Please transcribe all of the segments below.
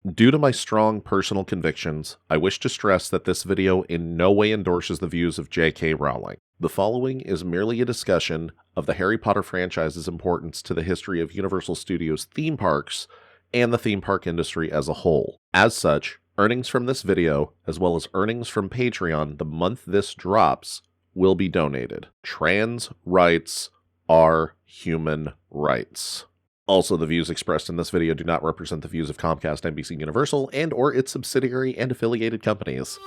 Due to my strong personal convictions, I wish to stress that this video in no way endorses the views of J.K. Rowling. The following is merely a discussion of the Harry Potter franchise's importance to the history of Universal Studios theme parks and the theme park industry as a whole. As such, earnings from this video, as well as earnings from Patreon the month this drops, will be donated. Trans rights are human rights. Also, the views expressed in this video do not represent the views of Comcast, NBC Universal, and or its subsidiary and affiliated companies.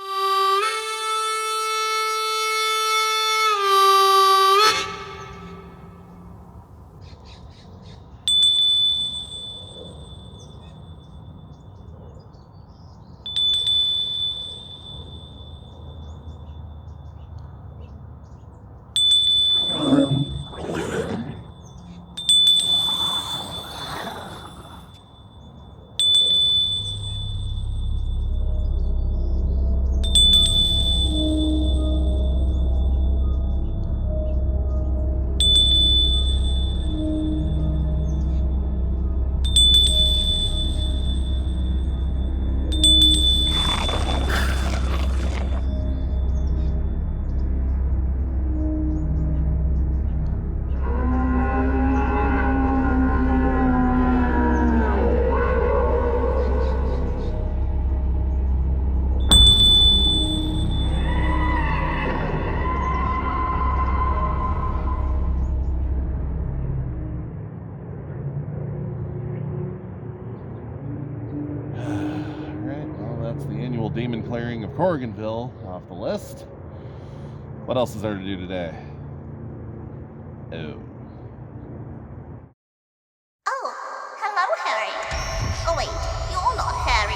Demon clearing of Corriganville off the list. What else is there to do today? Oh, hello, Harry. Oh, wait, you're not Harry.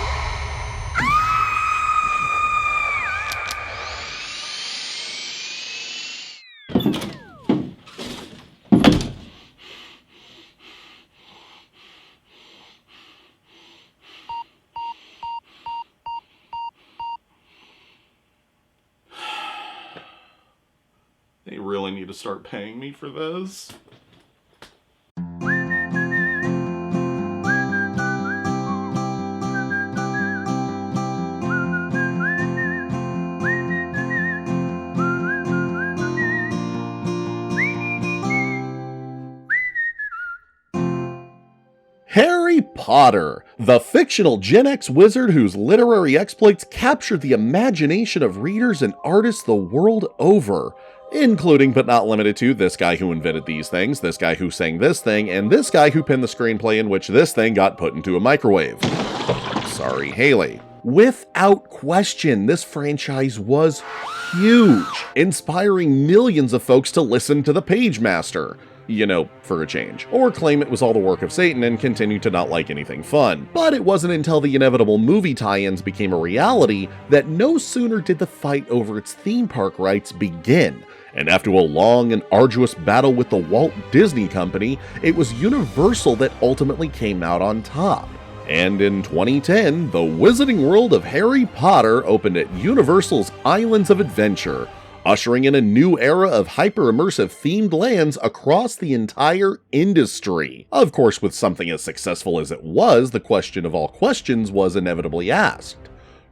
They really need to start paying me for this. Harry Potter, the fictional Gen X wizard whose literary exploits captured the imagination of readers and artists the world over, including but not limited to this guy who invented these things, this guy who sang this thing, and this guy who penned the screenplay in which this thing got put into a microwave. Sorry, Haley. Without question, this franchise was huge, inspiring millions of folks to listen to the Page Master. You know, for a change. Or claim it was all the work of Satan and continue to not like anything fun. But it wasn't until the inevitable movie tie-ins became a reality that no sooner did the fight over its theme park rights begin, and after a long and arduous battle with the Walt Disney Company, it was Universal that ultimately came out on top. And in 2010, the Wizarding World of Harry Potter opened at Universal's Islands of Adventure, ushering in a new era of hyper-immersive themed lands across the entire industry. Of course, with something as successful as it was, the question of all questions was inevitably asked.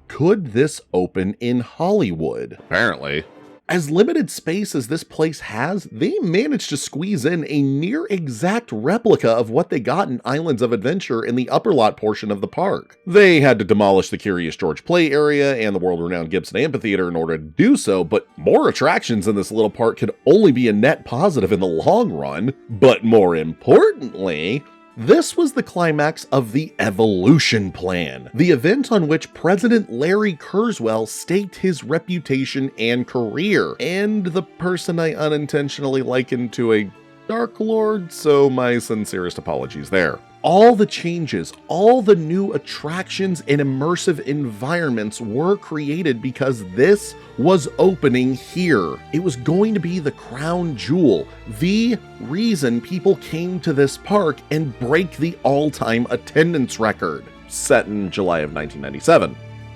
Could this open in Hollywood? Apparently. As limited space as this place has, they managed to squeeze in a near exact replica of what they got in Islands of Adventure in the upper lot portion of the park. They had to demolish the Curious George Play area and the world-renowned Gibson Amphitheater in order to do so, but more attractions in this little park could only be a net positive in the long run. But more importantly, this was the climax of the Evolution Plan, the event on which President Larry Kurzweil staked his reputation and career, and the person I unintentionally likened to a Dark Lord, so my sincerest apologies there. All the changes, all the new attractions and immersive environments were created because this was opening here. It was going to be the crown jewel, the reason people came to this park and break the all-time attendance record, set in July of 1997.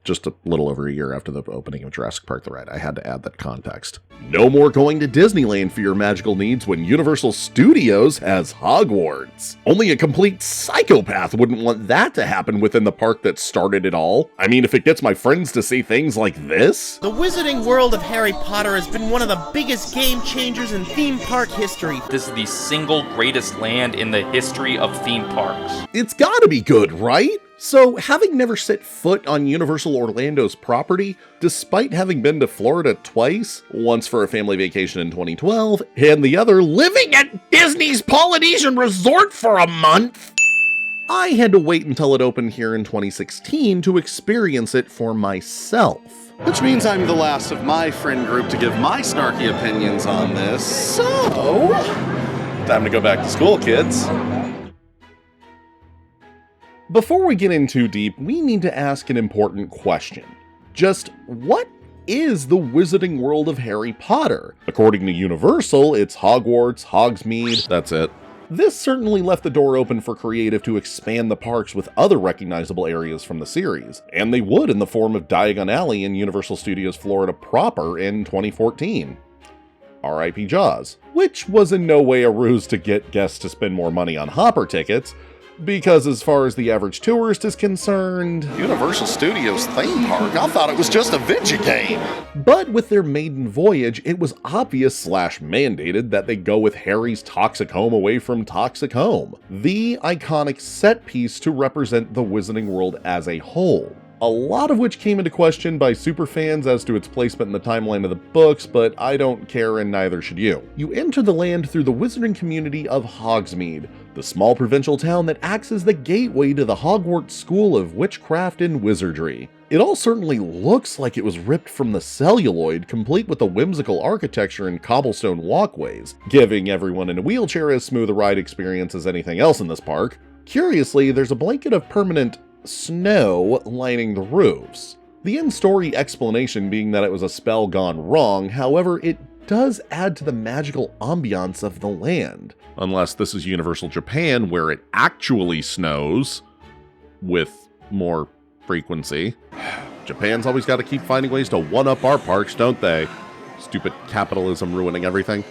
just a little over a year after the opening of Jurassic Park the Ride. I had to add that context. No more going to Disneyland for your magical needs when Universal Studios has Hogwarts. Only a complete psychopath wouldn't want that to happen within the park that started it all. I mean, if it gets my friends to say things like this. The Wizarding World of Harry Potter has been one of the biggest game changers in theme park history. This is the single greatest land in the history of theme parks. It's gotta be good, right? So, having never set foot on Universal Orlando's property, despite having been to Florida twice, once for a family vacation in 2012, and the other living at Disney's Polynesian Resort for a month, I had to wait until it opened here in 2016 to experience it for myself. Which means I'm the last of my friend group to give my snarky opinions on this, so... time to go back to school, kids. Before we get in too deep, we need to ask an important question. Just what is the Wizarding World of Harry Potter? According to Universal, it's Hogwarts, Hogsmeade, that's it. This certainly left the door open for creative to expand the parks with other recognizable areas from the series, and they would in the form of Diagon Alley in Universal Studios Florida proper in 2014. R.I.P. Jaws, which was in no way a ruse to get guests to spend more money on Hopper tickets, because as far as the average tourist is concerned, Universal Studios theme park, I thought it was just a video game. But with their maiden voyage, it was obvious / mandated that they go with Harry's Toxic Home away from Toxic Home, the iconic set piece to represent the Wizarding World as a whole. A lot of which came into question by superfans as to its placement in the timeline of the books, but I don't care and neither should you. You enter the land through the wizarding community of Hogsmeade, the small provincial town that acts as the gateway to the Hogwarts School of Witchcraft and Wizardry. It all certainly looks like it was ripped from the celluloid, complete with the whimsical architecture and cobblestone walkways, giving everyone in a wheelchair as smooth a ride experience as anything else in this park. Curiously, there's a blanket of permanent snow lining the roofs. The in-story explanation being that it was a spell gone wrong, however, it does add to the magical ambiance of the land. Unless this is Universal Japan, where it actually snows with more frequency. Japan's always got to keep finding ways to one-up our parks, don't they? Stupid capitalism ruining everything.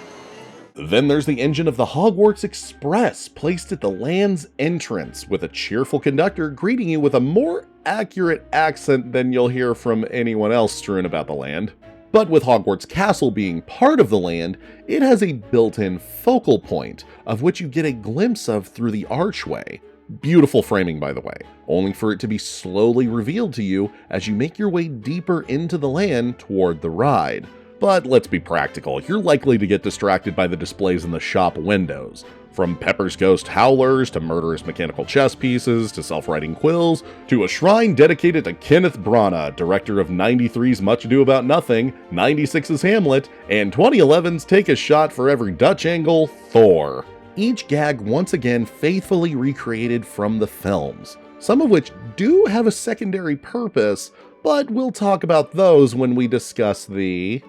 Then there's the engine of the Hogwarts Express, placed at the land's entrance, with a cheerful conductor greeting you with a more accurate accent than you'll hear from anyone else strewn about the land. But with Hogwarts Castle being part of the land, it has a built-in focal point, of which you get a glimpse of through the archway. Beautiful framing, by the way, only for it to be slowly revealed to you as you make your way deeper into the land toward the ride. But let's be practical, you're likely to get distracted by the displays in the shop windows. From Pepper's Ghost Howlers, to murderous mechanical chess pieces, to self-writing quills, to a shrine dedicated to Kenneth Branagh, director of 93's Much Ado About Nothing, 96's Hamlet, and 2011's Take a Shot for Every Dutch Angle, Thor. Each gag once again faithfully recreated from the films, some of which do have a secondary purpose, but we'll talk about those when we discuss the...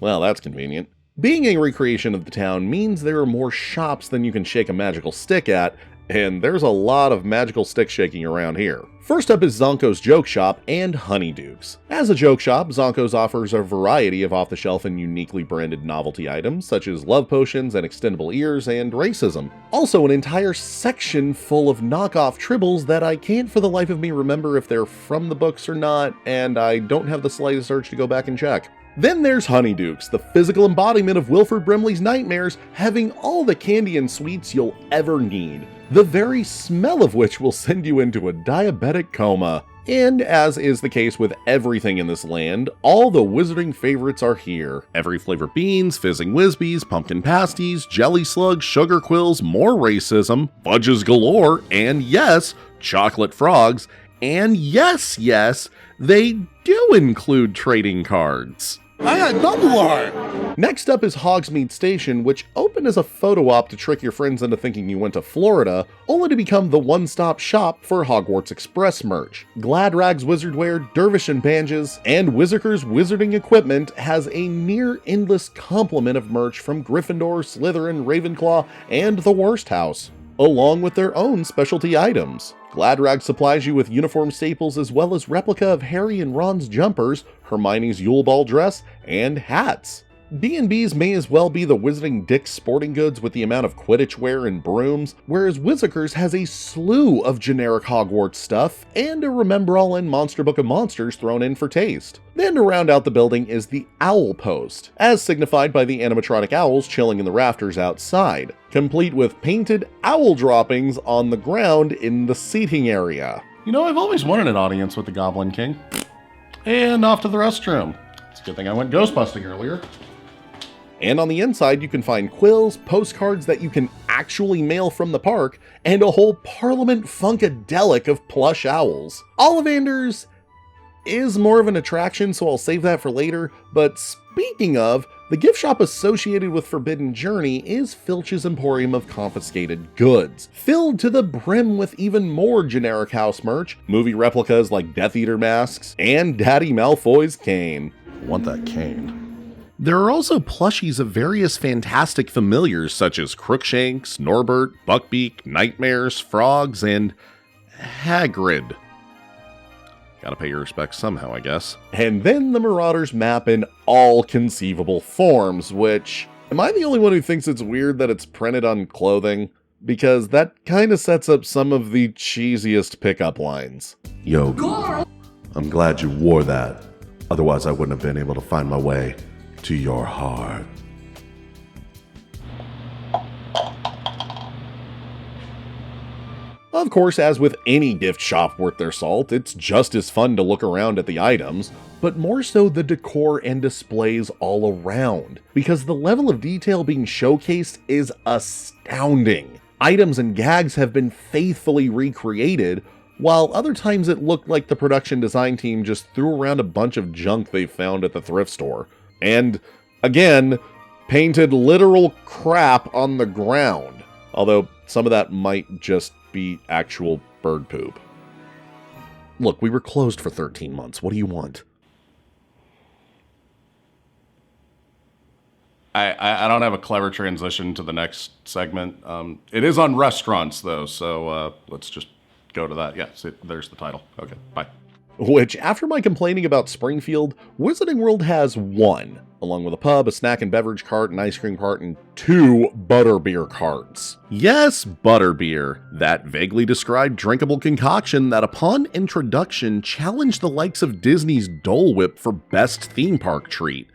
well, that's convenient. Being a recreation of the town means there are more shops than you can shake a magical stick at, and there's a lot of magical stick shaking around here. First up is Zonko's Joke Shop and Honeydukes. As a joke shop, Zonko's offers a variety of off-the-shelf and uniquely branded novelty items, such as love potions and extendable ears and racism. Also an entire section full of knockoff tribbles that I can't for the life of me remember if they're from the books or not, and I don't have the slightest urge to go back and check. Then there's Honeydukes, the physical embodiment of Wilford Brimley's nightmares, having all the candy and sweets you'll ever need, the very smell of which will send you into a diabetic coma. And as is the case with everything in this land, all the wizarding favorites are here. Every flavor beans, fizzing whizbees, pumpkin pasties, jelly slugs, sugar quills, more racism, fudges galore, and yes, chocolate frogs, and yes, they do include trading cards. I got double art! Next up is Hogsmeade Station, which opened as a photo op to trick your friends into thinking you went to Florida, only to become the one-stop shop for Hogwarts Express merch. Gladrag's Wizardwear, Dervish and Banges, and Whizzerker's Wizarding Equipment has a near-endless complement of merch from Gryffindor, Slytherin, Ravenclaw, and the Worst House. along with their own specialty items. Gladrag supplies you with uniform staples as well as replica of Harry and Ron's jumpers, Hermione's Yule Ball dress, and hats. B&B's may as well be the Wizarding Dick's Sporting Goods with the amount of Quidditch wear and brooms, whereas Whizzikers has a slew of generic Hogwarts stuff and a Remember All and Monster Book of Monsters thrown in for taste. Then to round out the building is the Owl Post, as signified by the animatronic owls chilling in the rafters outside, complete with painted owl droppings on the ground in the seating area. You know, I've always wanted an audience with the Goblin King. And off to the restroom. It's a good thing I went ghostbusting earlier. And on the inside, you can find quills, postcards that you can actually mail from the park, and a whole Parliament Funkadelic of plush owls. Ollivanders is more of an attraction, so I'll save that for later, but speaking of, the gift shop associated with Forbidden Journey is Filch's Emporium of Confiscated Goods, filled to the brim with even more generic house merch, movie replicas like Death Eater masks, and Daddy Malfoy's cane. Want that cane. There are also plushies of various fantastic familiars such as Crookshanks, Norbert, Buckbeak, Nightmares, Frogs, and Hagrid. Gotta pay your respects somehow, I guess. And then the Marauders map in all conceivable forms, which... Am I the only one who thinks it's weird that it's printed on clothing? Because that kinda sets up some of the cheesiest pickup lines. Yo, I'm glad you wore that. Otherwise I wouldn't have been able to find my way to your heart. Of course, as with any gift shop worth their salt, it's just as fun to look around at the items, but more so the decor and displays all around, because the level of detail being showcased is astounding. Items and gags have been faithfully recreated, while other times it looked like the production design team just threw around a bunch of junk they found at the thrift store. And, again, painted literal crap on the ground. Although, some of that might just be actual bird poop. Look, we were closed for 13 months. What do you want? I don't have a clever transition to the next segment. It is on restaurants, though, so let's just go to that. Yeah, see, there's the title. Okay, bye. Which, after my complaining about Springfield, Wizarding World has one, along with a pub, a snack and beverage cart, an ice cream cart, and 2 butterbeer carts. Yes, butterbeer, that vaguely described drinkable concoction that upon introduction challenged the likes of Disney's Dole Whip for best theme park treat,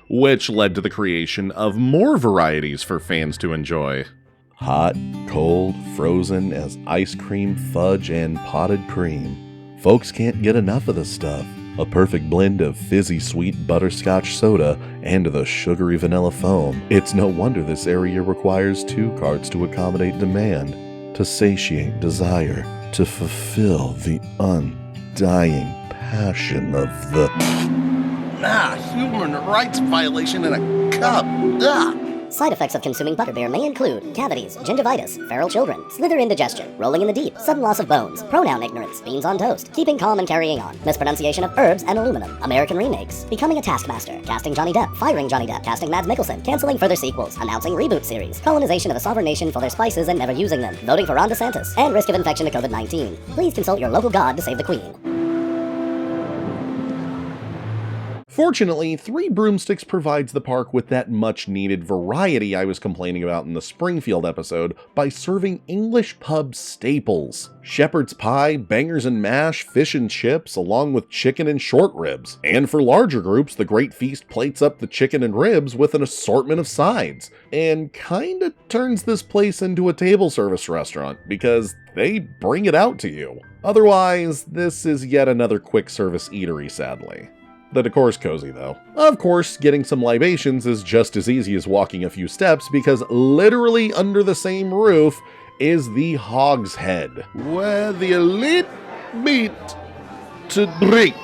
which led to the creation of more varieties for fans to enjoy. Hot, cold, frozen as ice cream, fudge, and potted cream. Folks can't get enough of the stuff. A perfect blend of fizzy sweet butterscotch soda and the sugary vanilla foam. It's no wonder this area requires 2 carts to accommodate demand, to satiate desire, to fulfill the undying passion of the... human rights violation in a cup. Side effects of consuming butterbeer may include cavities, gingivitis, feral children, slither indigestion, rolling in the deep, sudden loss of bones, pronoun ignorance, beans on toast, keeping calm and carrying on, mispronunciation of herbs and aluminum, American remakes, becoming a taskmaster, casting Johnny Depp, firing Johnny Depp, casting Mads Mikkelsen, canceling further sequels, announcing reboot series, colonization of a sovereign nation for their spices and never using them, voting for Ron DeSantis, and risk of infection to COVID-19. Please consult your local god to save the Queen. Fortunately, 3 Broomsticks provides the park with that much-needed variety I was complaining about in the Springfield episode by serving English pub staples. Shepherd's pie, bangers and mash, fish and chips, along with chicken and short ribs. And for larger groups, the Great Feast plates up the chicken and ribs with an assortment of sides, and kinda turns this place into a table service restaurant, because they bring it out to you. Otherwise, this is yet another quick service eatery, sadly. The decor's cozy, though. Of course, getting some libations is just as easy as walking a few steps, because literally under the same roof is the Hog's Head, where the elite meet to drink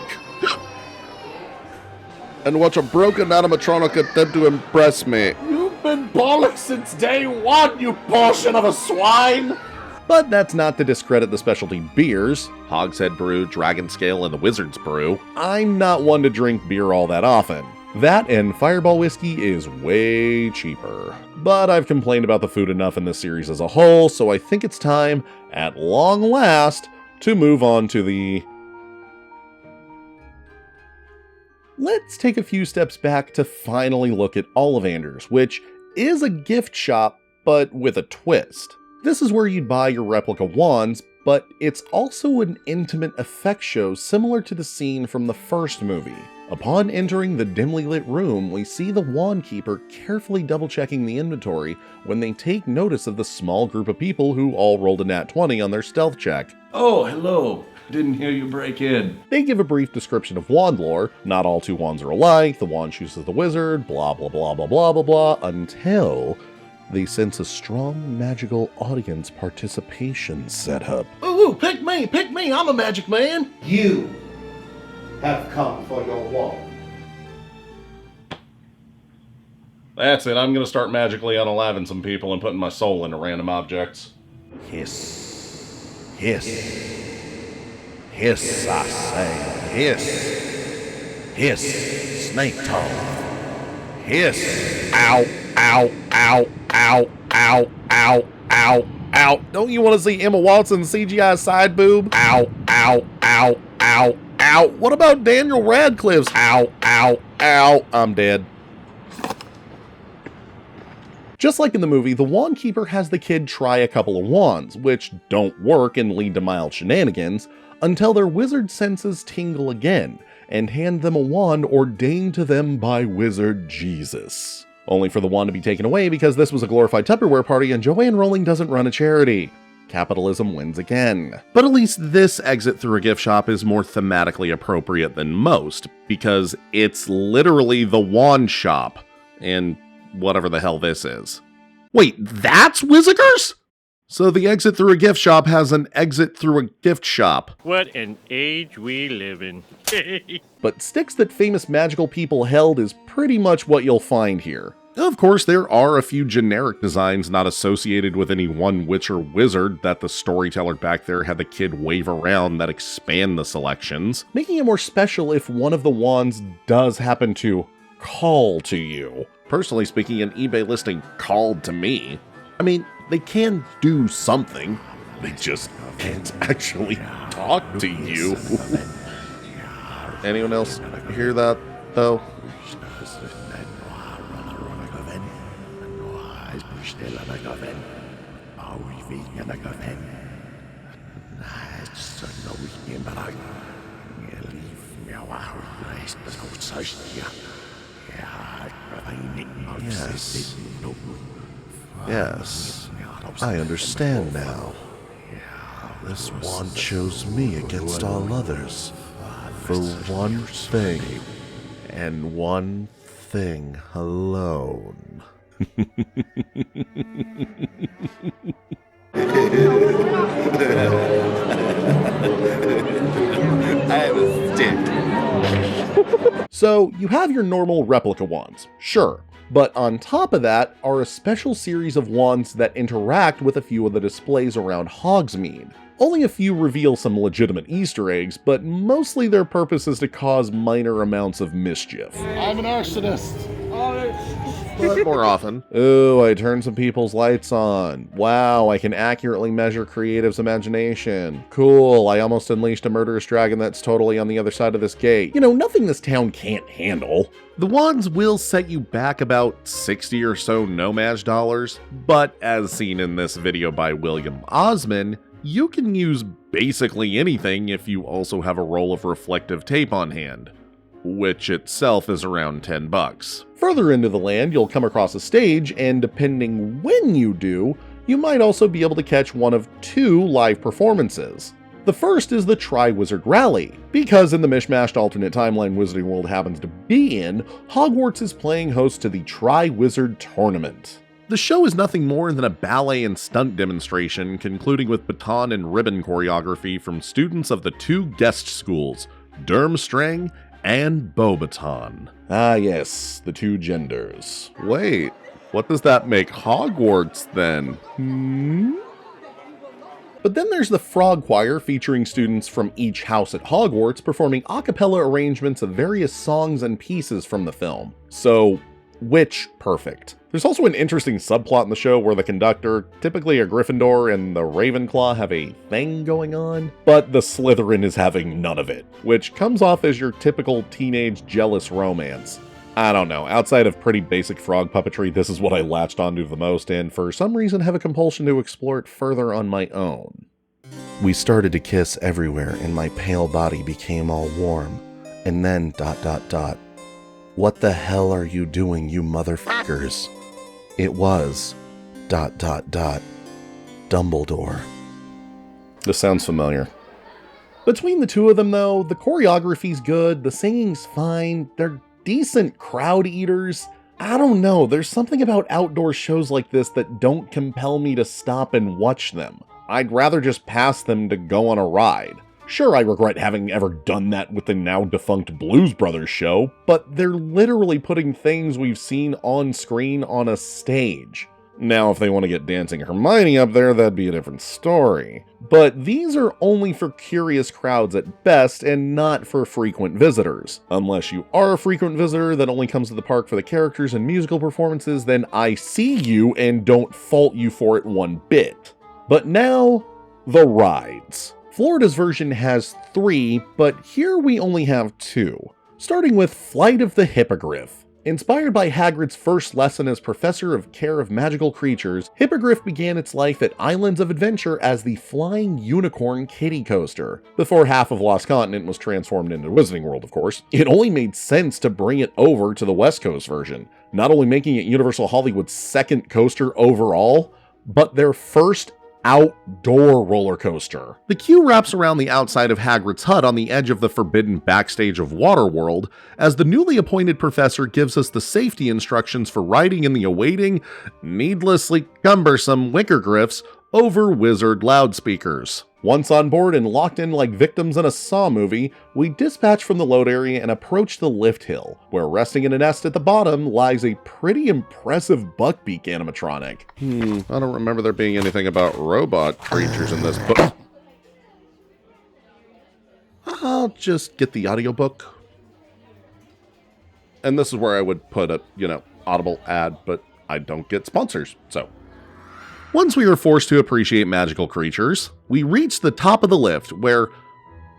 and watch a broken animatronic attempt to impress me. You've been bollocks since day one, you portion of a swine! But that's not to discredit the specialty beers, Hogshead Brew, Dragon Scale, and the Wizard's Brew. I'm not one to drink beer all that often. That and Fireball whiskey is way cheaper. But I've complained about the food enough in this series as a whole, so I think it's time, at long last, to move on to the... Let's take a few steps back to finally look at Ollivanders, which is a gift shop, but with a twist. This is where you'd buy your replica wands, but it's also an intimate effect show similar to the scene from the first movie. Upon entering the dimly lit room, we see the wand keeper carefully double-checking the inventory when they take notice of the small group of people who all rolled a nat 20 on their stealth check. Oh, hello. Didn't hear you break in. They give a brief description of wand lore. Not all two wands are alike, the wand chooses the wizard, blah blah blah blah blah blah blah, until they sense a strong magical audience participation setup. Ooh, pick me, I'm a magic man. You have come for your wand. That's it, I'm gonna start magically unaliving some people and putting my soul into random objects. Hiss. Hiss. Hiss, I say. Hiss. Hiss. Snake tongue. Hiss. Ow, ow, ow, ow, ow, ow, ow, ow. Don't you want to see Emma Watson's CGI side boob? Ow, ow, ow, ow, ow. What about Daniel Radcliffe's? Ow, ow, ow. I'm dead. Just like in the movie, the wand keeper has the kid try a couple of wands, which don't work and lead to mild shenanigans, until their wizard senses tingle again, and hand them a wand ordained to them by Wizard Jesus. Only for the wand to be taken away because this was a glorified Tupperware party and Joanne Rowling doesn't run a charity. Capitalism wins again. But at least this exit through a gift shop is more thematically appropriate than most, because it's literally the wand shop, and whatever the hell this is. Wait, that's Wizzikers? So the exit through a gift shop has an exit through a gift shop. What an age we live in. But sticks that famous magical people held is pretty much what you'll find here. Of course, there are a few generic designs not associated with any one witch or wizard that the storyteller back there had the kid wave around that expand the selections, making it more special if one of the wands does happen to call to you. Personally speaking, an eBay listing called to me. I mean, they can do something. They just can't actually talk to you. Anyone else hear that, though? Yes. Yes. I understand now. This wand chose me against all others. For one thing. And one thing alone. I have a stick. So, you have your normal replica wands, sure. But on top of that are a special series of wands that interact with a few of the displays around Hogsmeade. Only a few reveal some legitimate Easter eggs, but mostly their purpose is to cause minor amounts of mischief. I'm an arsonist. But more often, ooh, I turned some people's lights on. Wow, I can accurately measure creative's imagination. Cool, I almost unleashed a murderous dragon that's totally on the other side of this gate. You know, nothing this town can't handle. The wands will set you back about 60 or so no-maj dollars, but as seen in this video by William Osman, you can use basically anything if you also have a roll of reflective tape on hand, which itself is around 10 bucks. Further into the land, you'll come across a stage, and depending when you do, you might also be able to catch one of two live performances. The first is the Tri-Wizard Rally, because in the mishmashed alternate timeline Wizarding World happens to be in, Hogwarts is playing host to the Tri-Wizard Tournament. The show is nothing more than a ballet and stunt demonstration, concluding with baton and ribbon choreography from students of the two guest schools, Durmstrang and Beauxbaton. Ah yes, the two genders. Wait, what does that make Hogwarts then? But then there's the Frog Choir, featuring students from each house at Hogwarts performing a cappella arrangements of various songs and pieces from the film. So, which perfect. There's also an interesting subplot in the show where the conductor, typically a Gryffindor, and the Ravenclaw have a thing going on, but the Slytherin is having none of it, which comes off as your typical teenage jealous romance. I don't know, outside of pretty basic frog puppetry, this is what I latched onto the most, and for some reason have a compulsion to explore it further on my own. We started to kiss everywhere, and my pale body became all warm. And then ... What the hell are you doing, you motherfuckers? It was ... Dumbledore. This sounds familiar. Between the two of them, though, the choreography's good, the singing's fine, they're decent crowd eaters. I don't know, there's something about outdoor shows like this that don't compel me to stop and watch them. I'd rather just pass them to go on a ride. Sure, I regret having ever done that with the now defunct Blues Brothers show, but they're literally putting things we've seen on screen on a stage. Now, if they want to get Dancing Hermione up there, that'd be a different story. But these are only for curious crowds at best, and not for frequent visitors. Unless you are a frequent visitor that only comes to the park for the characters and musical performances, then I see you and don't fault you for it one bit. But now, the rides. Florida's version has 3, but here we only have 2. Starting with Flight of the Hippogriff. Inspired by Hagrid's first lesson as Professor of Care of Magical Creatures, Hippogriff began its life at Islands of Adventure as the Flying Unicorn Kiddie Coaster, before half of Lost Continent was transformed into Wizarding World, of course. It only made sense to bring it over to the West Coast version, not only making it Universal Hollywood's second coaster overall, but their first outdoor roller coaster. The queue wraps around the outside of Hagrid's hut on the edge of the forbidden backstage of Waterworld, as the newly appointed professor gives us the safety instructions for riding in the awaiting, needlessly cumbersome Wickergriffs over wizard loudspeakers. Once on board and locked in like victims in a Saw movie, we dispatch from the load area and approach the lift hill, where resting in a nest at the bottom lies a pretty impressive Buckbeak animatronic. I don't remember there being anything about robot creatures in this book. I'll just get the audiobook. And this is where I would put a, Audible ad, but I don't get sponsors, so. Once we are forced to appreciate magical creatures, we reach the top of the lift where,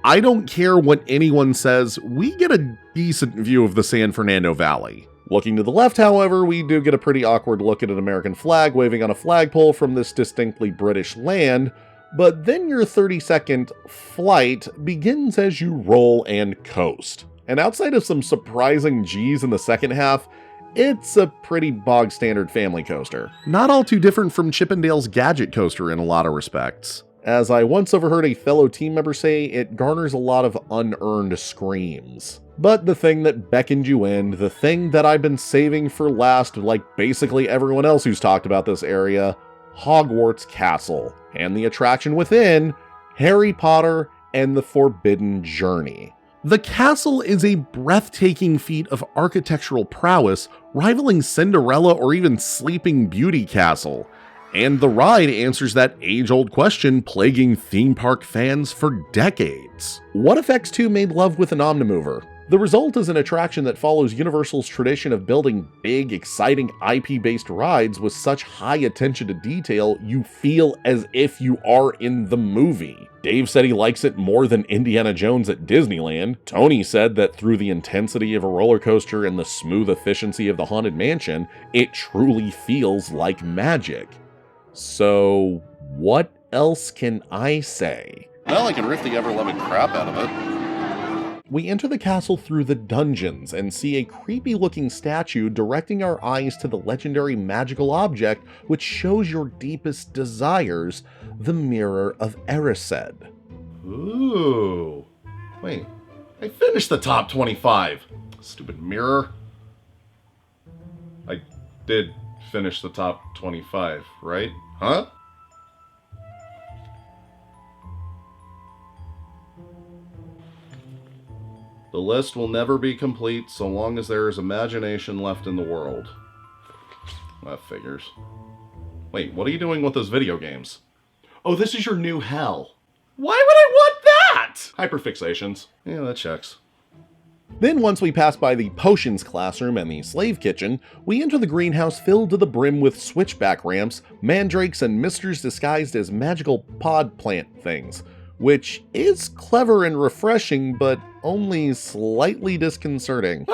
I don't care what anyone says, we get a decent view of the San Fernando Valley. Looking to the left, however, we do get a pretty awkward look at an American flag waving on a flagpole from this distinctly British land, but then your 30-second flight begins as you roll and coast. And outside of some surprising G's in the second half, it's a pretty bog-standard family coaster. Not all too different from Chippendale's Gadget Coaster in a lot of respects. As I once overheard a fellow team member say, it garners a lot of unearned screams. But the thing that beckoned you in, the thing that I've been saving for last like basically everyone else who's talked about this area, Hogwarts Castle, and the attraction within, Harry Potter and the Forbidden Journey. The castle is a breathtaking feat of architectural prowess, rivaling Cinderella or even Sleeping Beauty Castle. And the ride answers that age-old question plaguing theme park fans for decades. What if X2 made love with an Omnimover? The result is an attraction that follows Universal's tradition of building big, exciting IP-based rides with such high attention to detail you feel as if you are in the movie. Dave said he likes it more than Indiana Jones at Disneyland. Tony said that through the intensity of a roller coaster and the smooth efficiency of the Haunted Mansion, it truly feels like magic. So, what else can I say? Well, I can riff the ever-loving crap out of it. We enter the castle through the dungeons and see a creepy-looking statue directing our eyes to the legendary magical object which shows your deepest desires, the Mirror of Erised. Ooh. Wait, I finished the top 25. Stupid mirror. I did finish the top 25, right? Huh? The list will never be complete so long as there is imagination left in the world. That figures. Wait, what are you doing with those video games? Oh, this is your new hell. Why would I want that? Hyperfixations. Yeah, that checks. Then once we pass by the potions classroom and the slave kitchen, we enter the greenhouse filled to the brim with switchback ramps, mandrakes, and misters disguised as magical pod plant things, which is clever and refreshing, but only slightly disconcerting.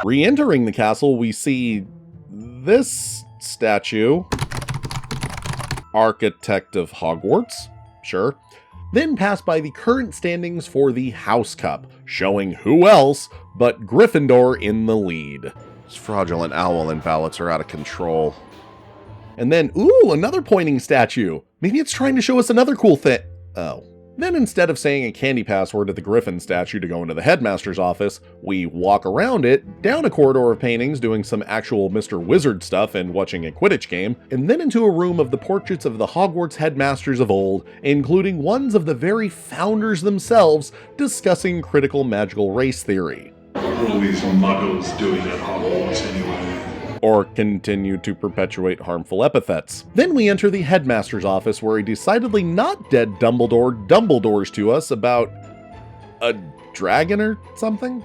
Re-entering the castle, we see this statue. Architect of Hogwarts, sure. Then pass by the current standings for the House Cup, showing who else but Gryffindor in the lead. These fraudulent Owlin ballots are out of control. And then, ooh, another pointing statue. Maybe it's trying to show us another cool thing. Oh. Then instead of saying a candy password to the Griffin statue to go into the headmaster's office, we walk around it, down a corridor of paintings doing some actual Mr. Wizard stuff and watching a Quidditch game, and then into a room of the portraits of the Hogwarts headmasters of old, including ones of the very founders themselves, discussing critical magical race theory. What are all these muggles doing at Hogwarts anyway? Or continue to perpetuate harmful epithets. Then we enter the headmaster's office where a decidedly not dead Dumbledore Dumbledores to us about a dragon or something?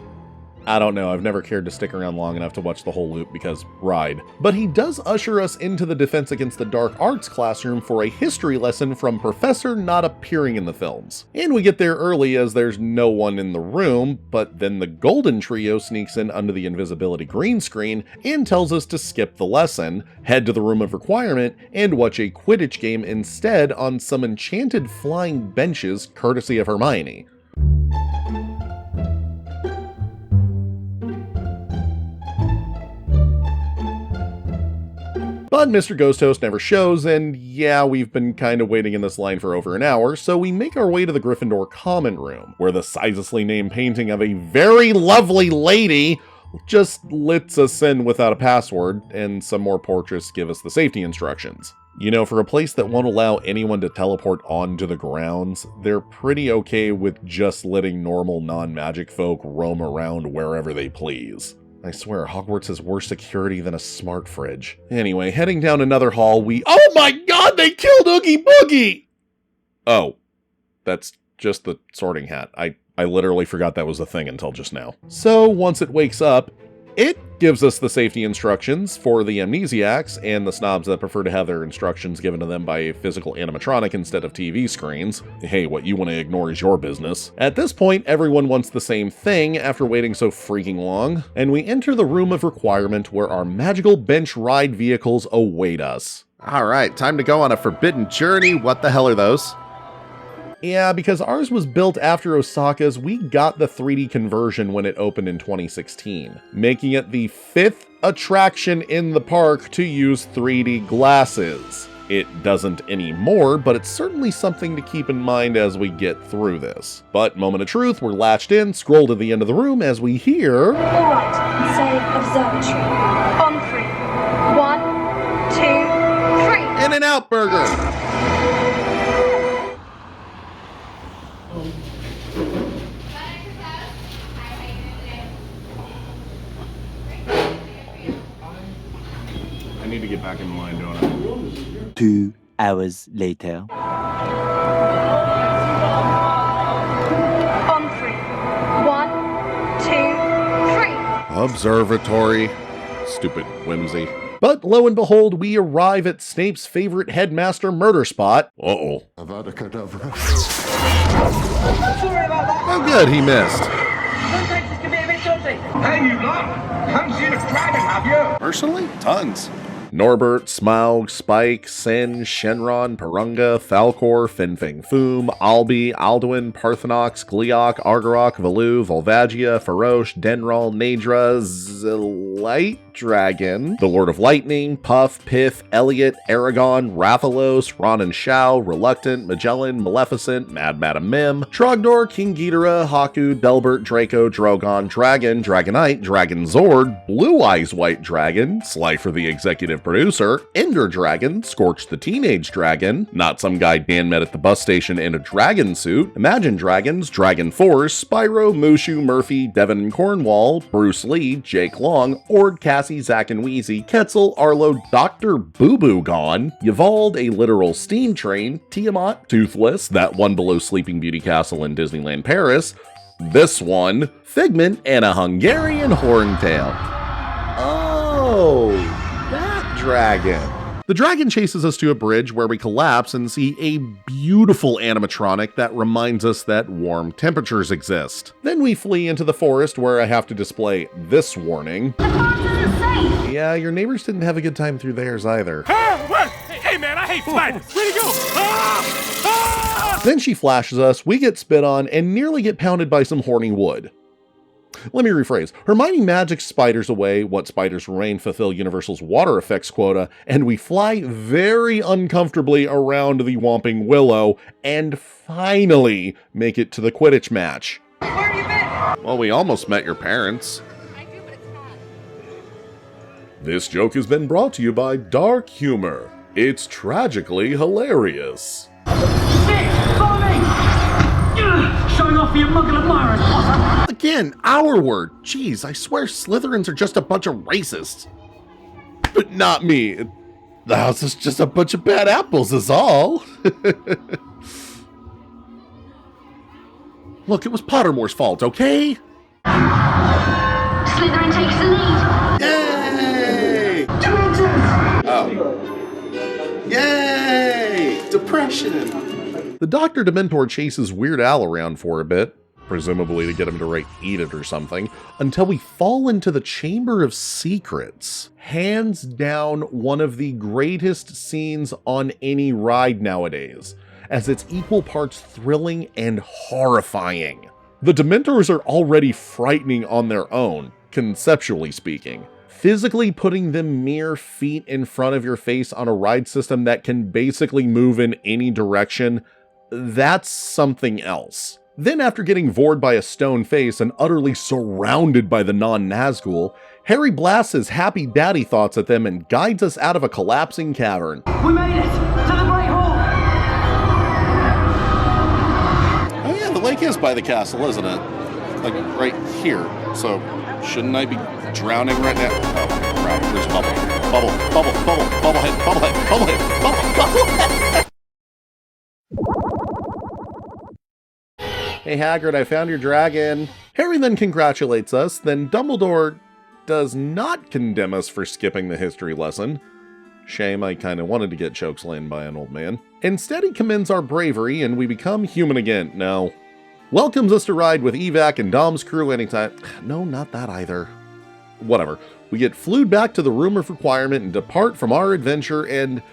I don't know, I've never cared to stick around long enough to watch the whole loop because ride. But he does usher us into the Defense Against the Dark Arts classroom for a history lesson from Professor not appearing in the films. And we get there early as there's no one in the room, but then the Golden Trio sneaks in under the invisibility green screen and tells us to skip the lesson, head to the room of requirement, and watch a Quidditch game instead on some enchanted flying benches courtesy of Hermione. But Mr. Ghost Host never shows, and yeah, we've been kind of waiting in this line for over an hour, so we make our way to the Gryffindor common room, where the sizelessly named painting of a very lovely lady just lets us in without a password, and some more portraits give us the safety instructions. You know, for a place that won't allow anyone to teleport onto the grounds, they're pretty okay with just letting normal non-magic folk roam around wherever they please. I swear, Hogwarts has worse security than a smart fridge. Anyway, heading down another hall, oh my god, they killed Oogie Boogie! Oh, that's just the sorting hat. I literally forgot that was a thing until just now. So, once it wakes up, it gives us the safety instructions for the amnesiacs and the snobs that prefer to have their instructions given to them by a physical animatronic instead of TV screens. Hey, what you want to ignore is your business. At this point, everyone wants the same thing after waiting so freaking long, and we enter the room of requirement where our magical bench ride vehicles await us. Alright, time to go on a forbidden journey. What the hell are those? Yeah, because ours was built after Osaka's, we got the 3D conversion when it opened in 2016, making it the 5th attraction in the park to use 3D glasses. It doesn't anymore, but it's certainly something to keep in mind as we get through this. But moment of truth, we're latched in, scroll to the end of the room as we hear... Alright, say observatory. On 3. 1, 2, 3. In-N-Out Burger! I need to get back in line, don't I? 2 hours later. On 3. 1, 2, 3. Observatory. Stupid whimsy. But lo and behold, we arrive at Snape's favorite headmaster murder spot. Uh-oh. Avada Kedavra. Oh good, he missed. Sometimes this can be a bit dodgy. Hey, you lot! Haven't seen a dragon, have you? Personally, tons. Norbert, Smaug, Spike, Sin, Shenron, Purunga, Falcor, Finfang Foom, Albi, Alduin, Parthenox, Gleok, Argarok, Valu, Volvagia, Faroche, Denral, Nadra, Light Dragon, the Lord of Lightning, Puff, Piff, Elliot, Aragon, Rathalos, Ronan Shao, Reluctant, Magellan, Maleficent, Mad Madam Mim, Trogdor, King Ghidorah, Haku, Delbert, Draco, Drogon, Dragon, Dragonite, Dragon Zord, Blue Eyes White Dragon, Slifer the Executive Producer, Ender Dragon, Scorch the Teenage Dragon, not some guy Dan met at the bus station in a dragon suit, Imagine Dragons, Dragon Force, Spyro, Mushu, Murphy, Devin and Cornwall, Bruce Lee, Jake Long, Ord, Sassy, Zack and Wheezy, Quetzal, Arlo, Dr. Boo Boo Gone, Yvald, a literal steam train, Tiamat, Toothless, that one below Sleeping Beauty Castle in Disneyland Paris, this one, Figment, and a Hungarian horntail. Oh, that dragon. The dragon chases us to a bridge where we collapse and see a beautiful animatronic that reminds us that warm temperatures exist. Then we flee into the forest where I have to display this warning. Yeah, your neighbors didn't have a good time through theirs either. Hey man, I hate spiders. Where'd he go? Then she flashes us, we get spit on, and nearly get pounded by some horny wood. Let me rephrase. Hermione magics spiders away, what spiders remain fulfill Universal's water effects quota, and we fly very uncomfortably around the Whomping Willow, and finally make it to the Quidditch match. Where have you been? Well, we almost met your parents. This joke has been brought to you by Dark Humor. It's tragically hilarious. Showing off for your muggle admirers, Potter! Again, our word. Jeez, I swear Slytherins are just a bunch of racists. But not me. The house is just a bunch of bad apples is all. Look, it was Pottermore's fault, okay? Slytherin takes the lead. Yay! Oh. Yay! Depression! The Dr. Dementor chases Weird Al around for a bit, presumably to get him to eat it or something, until we fall into the Chamber of Secrets. Hands down, one of the greatest scenes on any ride nowadays, as it's equal parts thrilling and horrifying. The Dementors are already frightening on their own, conceptually speaking. Physically putting them mere feet in front of your face on a ride system that can basically move in any direction, that's something else. Then after getting vored by a stone face and utterly surrounded by the non-Nazgul, Harry blasts his happy daddy thoughts at them and guides us out of a collapsing cavern. We made it! To the Great Hall! Oh yeah, the lake is by the castle, isn't it? Like, right here. So, shouldn't I be drowning right now? Oh, crap, there's a bubble. Bubblehead. Hey Hagrid, I found your dragon. Harry then congratulates us, then Dumbledore does not condemn us for skipping the history lesson. Shame, I kinda wanted to get chokeslammed by an old man. Instead he commends our bravery and we become human again. No. Welcomes us to ride with Evac and Dom's crew anytime. No, not that either. Whatever. We get flued back to the Room of Requirement and depart from our adventure, and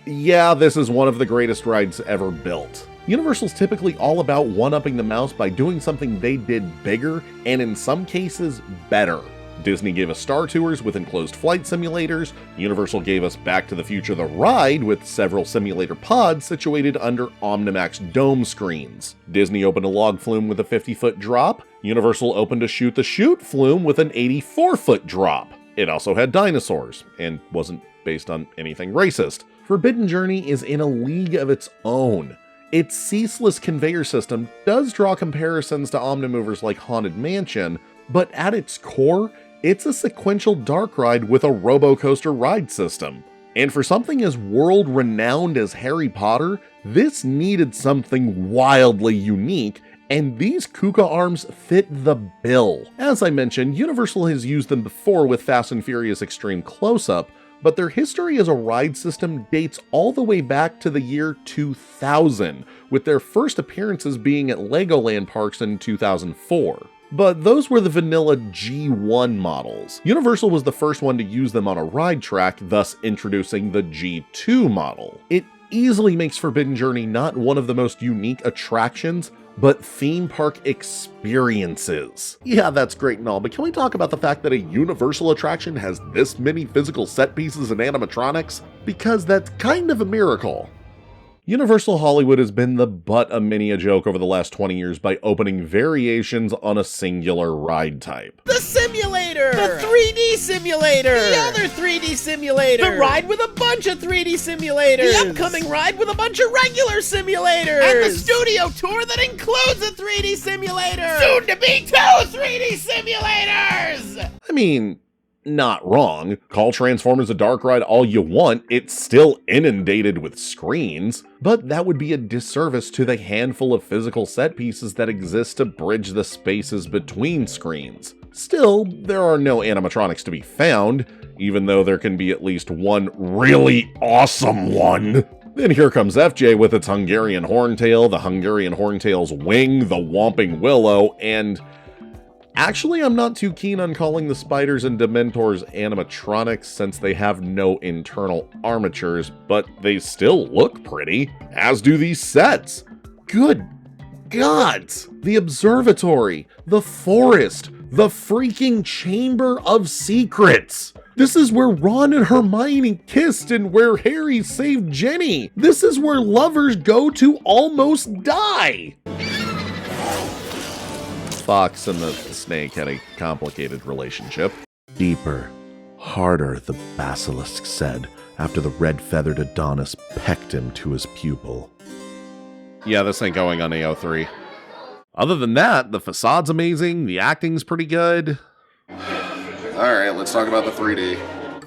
yeah, this is one of the greatest rides ever built. Universal's typically all about one-upping the mouse by doing something they did bigger, and in some cases, better. Disney gave us Star Tours with enclosed flight simulators, Universal gave us Back to the Future the ride with several simulator pods situated under Omnimax dome screens. Disney opened a log flume with a 50-foot drop, Universal opened a Shoot the Chute flume with an 84-foot drop. It also had dinosaurs, and wasn't based on anything racist. Forbidden Journey is in a league of its own. Its ceaseless conveyor system does draw comparisons to Omnimovers like Haunted Mansion, but at its core, it's a sequential dark ride with a robo-coaster ride system. And for something as world-renowned as Harry Potter, this needed something wildly unique, and these Kuka arms fit the bill. As I mentioned, Universal has used them before with Fast and Furious Extreme Close-Up, but their history as a ride system dates all the way back to the year 2000, with their first appearances being at Legoland parks in 2004. But those were the vanilla G1 models. Universal was the first one to use them on a ride track, thus introducing the G2 model. It easily makes Forbidden Journey not one of the most unique attractions, but theme park experiences. Yeah, that's great and all, but can we talk about the fact that a Universal attraction has this many physical set pieces and animatronics? Because that's kind of a miracle. Universal Hollywood has been the butt of many a joke over the last 20 years by opening variations on a singular ride type. The simulator! The 3D simulator! The other 3D simulator! The ride with a bunch of 3D simulators! The upcoming ride with a bunch of regular simulators! And the studio tour that includes a 3D simulator! Soon to be 2 3D simulators! I mean, not wrong. Call Transformers a dark ride all you want, it's still inundated with screens, but that would be a disservice to the handful of physical set pieces that exist to bridge the spaces between screens. Still, there are no animatronics to be found, even though there can be at least one really awesome one. Then here comes FJ with its Hungarian Horntail, the Hungarian Horntail's wing, the Whomping Willow, and actually I'm not too keen on calling the spiders and Dementors animatronics since they have no internal armatures, but they still look pretty, as do these sets. Good gods! The observatory, the forest, the freaking Chamber of Secrets! This is where Ron and Hermione kissed and where Harry saved Jenny. This is where lovers go to almost die. Fox and the snake had a complicated relationship. Deeper, harder, the basilisk said, after the red-feathered Adonis pecked him to his pupil. Yeah, this ain't going on AO3. Other than that, the facade's amazing, the acting's pretty good. Alright, let's talk about the 3D.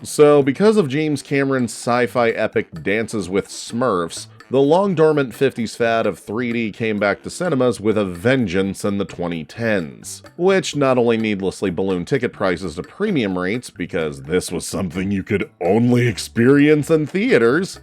So, because of James Cameron's sci-fi epic Dances with Smurfs, the long-dormant 50s fad of 3D came back to cinemas with a vengeance in the 2010s, which not only needlessly ballooned ticket prices to premium rates, because this was something you could only experience in theaters,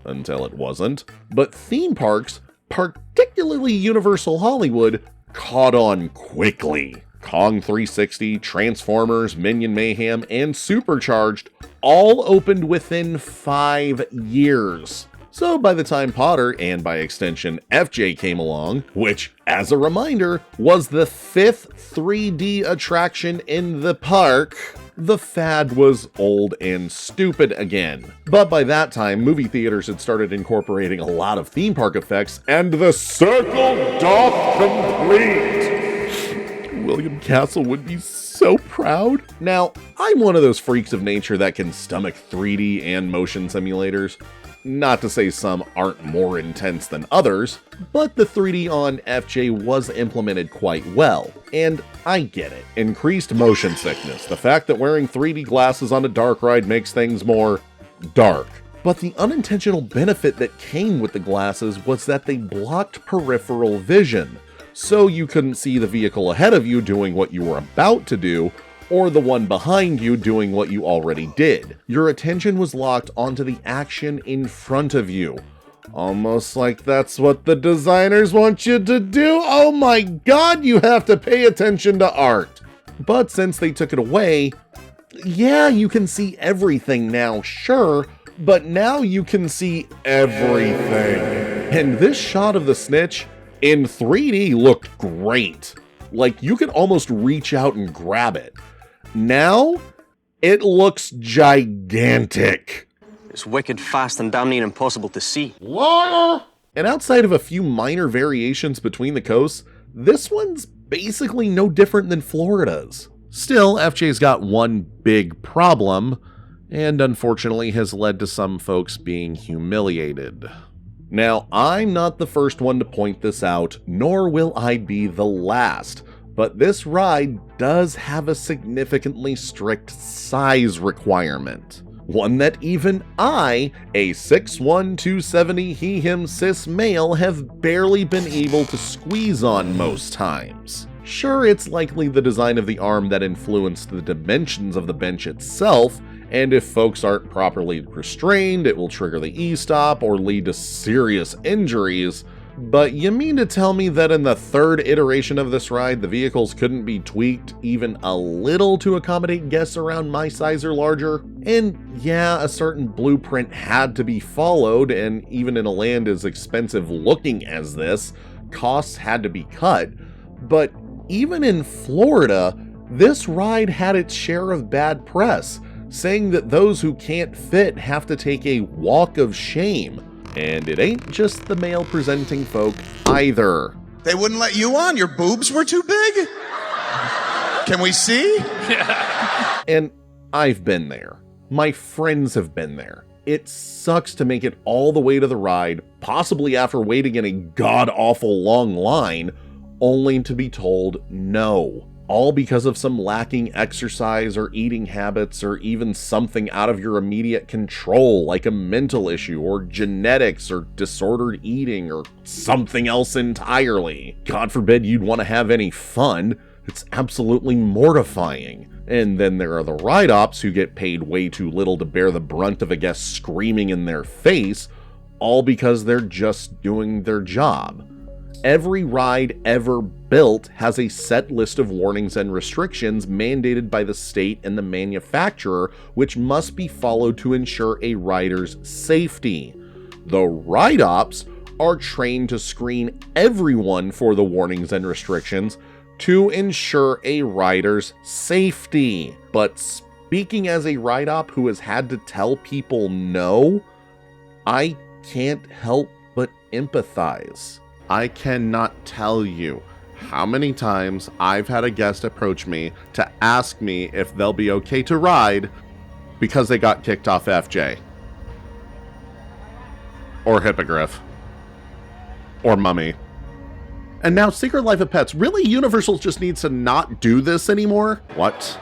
until it wasn't, but theme parks, particularly Universal Hollywood, caught on quickly. Kong 360, Transformers, Minion Mayhem, and Supercharged all opened within 5 years. So by the time Potter, and by extension FJ, came along, which, as a reminder, was the 5th 3D attraction in the park, the fad was old and stupid again. But by that time, movie theaters had started incorporating a lot of theme park effects, and the circle doth complete! William Castle would be so proud. Now, I'm one of those freaks of nature that can stomach 3D and motion simulators. Not to say some aren't more intense than others, but the 3D on FJ was implemented quite well, and I get it. Increased motion sickness, the fact that wearing 3D glasses on a dark ride makes things more dark. But the unintentional benefit that came with the glasses was that they blocked peripheral vision, so you couldn't see the vehicle ahead of you doing what you were about to do, or the one behind you doing what you already did. Your attention was locked onto the action in front of you. Almost like that's what the designers want you to do. Oh my god, you have to pay attention to art. But since they took it away, yeah, you can see everything now, sure, but now you can see everything. And this shot of the Snitch in 3D looked great. Like, you could almost reach out and grab it. Now, it looks gigantic. It's wicked fast and damn near impossible to see. Liar! And outside of a few minor variations between the coasts, this one's basically no different than Florida's. Still, FJ's got one big problem, and unfortunately has led to some folks being humiliated. Now, I'm not the first one to point this out, nor will I be the last, but this ride does have a significantly strict size requirement. One that even I, a 6'1", 270 he-him cis male, have barely been able to squeeze on most times. Sure, it's likely the design of the arm that influenced the dimensions of the bench itself, and if folks aren't properly restrained, it will trigger the E-stop or lead to serious injuries. But you mean to tell me that in the third iteration of this ride, the vehicles couldn't be tweaked even a little to accommodate guests around my size or larger? And yeah, a certain blueprint had to be followed, and even in a land as expensive looking as this, costs had to be cut. But even in Florida, this ride had its share of bad press, saying that those who can't fit have to take a walk of shame. And it ain't just the male presenting folk either. They wouldn't let you on, your boobs were too big? Can we see? And I've been there. My friends have been there. It sucks to make it all the way to the ride, possibly after waiting in a god-awful long line, only to be told no. all because of some lacking exercise or eating habits, or even something out of your immediate control, like a mental issue or genetics or disordered eating or something else entirely. God forbid you'd want to have any fun. It's absolutely mortifying. And then there are the ride ops who get paid way too little to bear the brunt of a guest screaming in their face, all because they're just doing their job. Every ride ever built has a set list of warnings and restrictions mandated by the state and the manufacturer, which must be followed to ensure a rider's safety. The ride ops are trained to screen everyone for the warnings and restrictions to ensure a rider's safety. But speaking as a ride op who has had to tell people no, I can't help but empathize. I cannot tell you how many times I've had a guest approach me to ask me if they'll be okay to ride because they got kicked off FJ. Or Hippogriff. Or Mummy. And now Secret Life of Pets. Really, Universal just needs to not do this anymore? What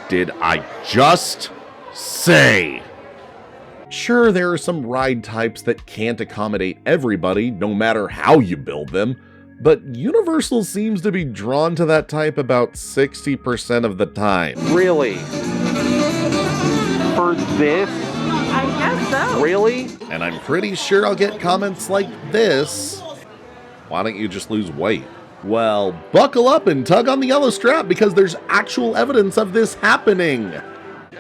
did I just say? Sure, there are some ride types that can't accommodate everybody, no matter how you build them, but Universal seems to be drawn to that type about 60% of the time. Really? For this? I guess so. Really? And I'm pretty sure I'll get comments like this. Why don't you just lose weight? Well, buckle up and tug on the yellow strap because there's actual evidence of this happening.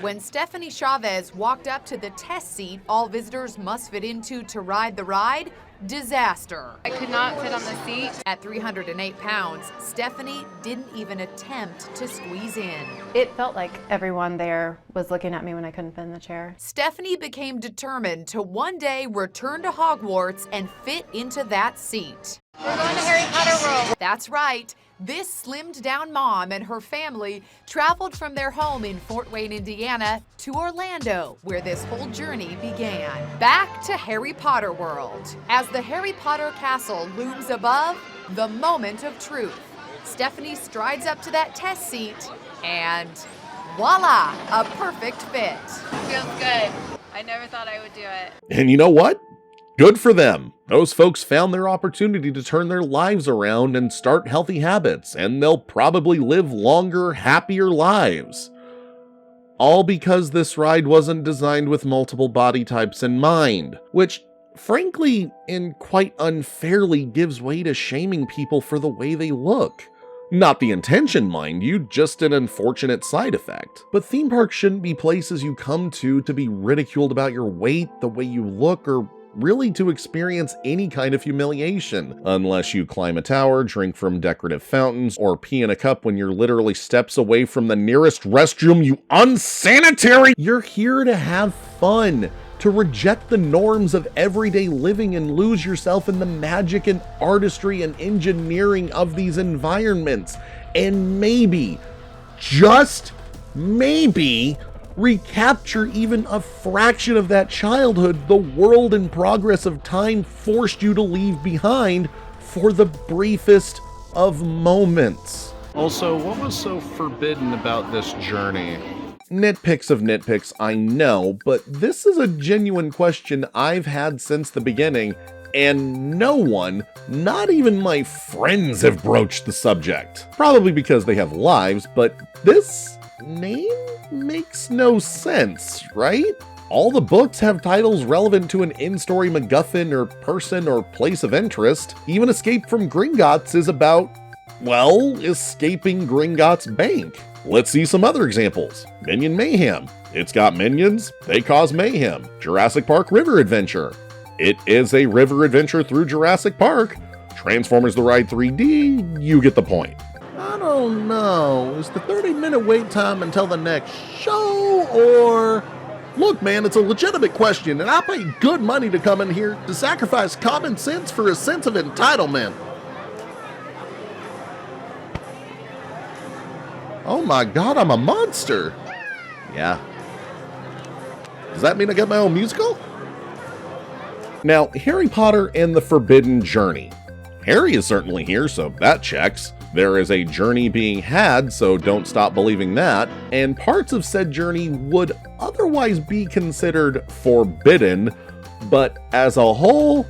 When Stephanie Chavez walked up to the test seat all visitors must fit into to ride the ride, disaster. I could not fit on the seat. At 308 pounds, Stephanie didn't even attempt to squeeze in. It felt like everyone there was looking at me when I couldn't fit in the chair. Stephanie became determined to one day return to Hogwarts and fit into that seat. We're going to Harry Potter World. That's right. This slimmed down mom and her family traveled from their home in Fort Wayne, Indiana to Orlando, where this whole journey began. Back to Harry Potter World. As the Harry Potter castle looms above, the moment of truth. Stephanie strides up to that test seat and voila, a perfect fit. Feels good. I never thought I would do it. And you know what? Good for them. Those folks found their opportunity to turn their lives around and start healthy habits, and they'll probably live longer, happier lives. All because this ride wasn't designed with multiple body types in mind, which, frankly, and quite unfairly gives way to shaming people for the way they look. Not the intention, mind you, just an unfortunate side effect. But theme parks shouldn't be places you come to be ridiculed about your weight, the way you look, or really to experience any kind of humiliation, unless you climb a tower, drink from decorative fountains, or pee in a cup when you're literally steps away from the nearest restroom, you unsanitary! You're here to have fun, to reject the norms of everyday living and lose yourself in the magic and artistry and engineering of these environments, and maybe, just maybe, recapture even a fraction of that childhood the world and progress of time forced you to leave behind for the briefest of moments. Also, what was so forbidden about this journey? Nitpicks of nitpicks, I know, but this is a genuine question I've had since the beginning, and no one, not even my friends, have broached the subject. Probably because they have lives, but this name makes no sense, right? All the books have titles relevant to an in-story MacGuffin or person or place of interest. Even Escape from Gringotts is about, well, escaping Gringotts Bank. Let's see some other examples. Minion Mayhem. It's got minions, they cause mayhem. Jurassic Park River Adventure. It is a river adventure through Jurassic Park. Transformers The Ride 3D, you get the point. I don't know, is the 30-minute wait time until the next show, or... Look, man, it's a legitimate question, and I pay good money to come in here to sacrifice common sense for a sense of entitlement. Oh my god, I'm a monster! Yeah. Does that mean I get my own musical? Now, Harry Potter and the Forbidden Journey. Harry is certainly here, so that checks. There is a journey being had, so don't stop believing that, and parts of said journey would otherwise be considered forbidden, but as a whole,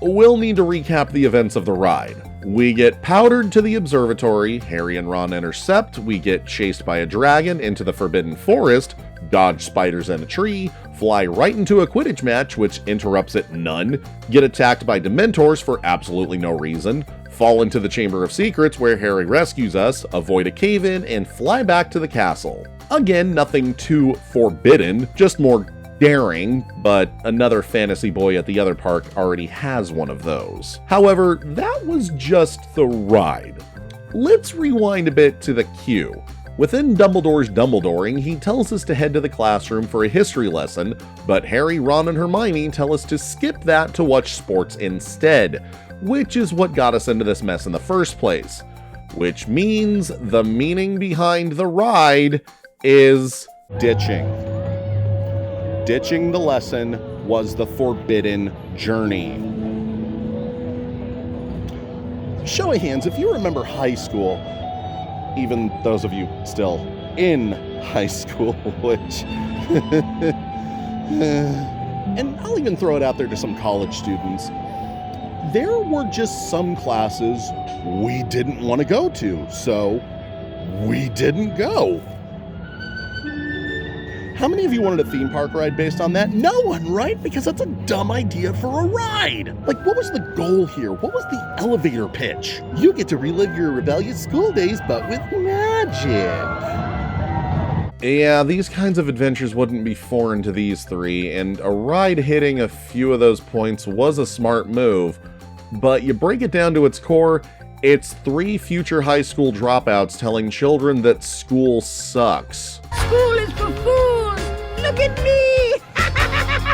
we'll need to recap the events of the ride. We get powdered to the observatory, Harry and Ron intercept, we get chased by a dragon into the Forbidden Forest, dodge spiders in a tree, fly right into a Quidditch match which interrupts at none, get attacked by Dementors for absolutely no reason, fall into the Chamber of Secrets where Harry rescues us, avoid a cave-in, and fly back to the castle. Again, nothing too forbidden, just more daring, but another fantasy boy at the other park already has one of those. However, that was just the ride. Let's rewind a bit to the queue. Within Dumbledore's Dumbledoring, he tells us to head to the classroom for a history lesson, but Harry, Ron, and Hermione tell us to skip that to watch sports instead, which is what got us into this mess in the first place. Which means the meaning behind the ride is ditching. Ditching the lesson was the forbidden journey. Show of hands, if you remember high school, even those of you still in high school, which... and I'll even throw it out there to some college students. There were just some classes we didn't want to go to, so we didn't go. How many of you wanted a theme park ride based on that? No one, right? Because that's a dumb idea for a ride. Like, what was the goal here? What was the elevator pitch? You get to relive your rebellious school days, but with magic. Yeah, these kinds of adventures wouldn't be foreign to these three, and a ride hitting a few of those points was a smart move. But you break it down to its core, it's three future high school dropouts telling children that school sucks. School is for fools! Look at me!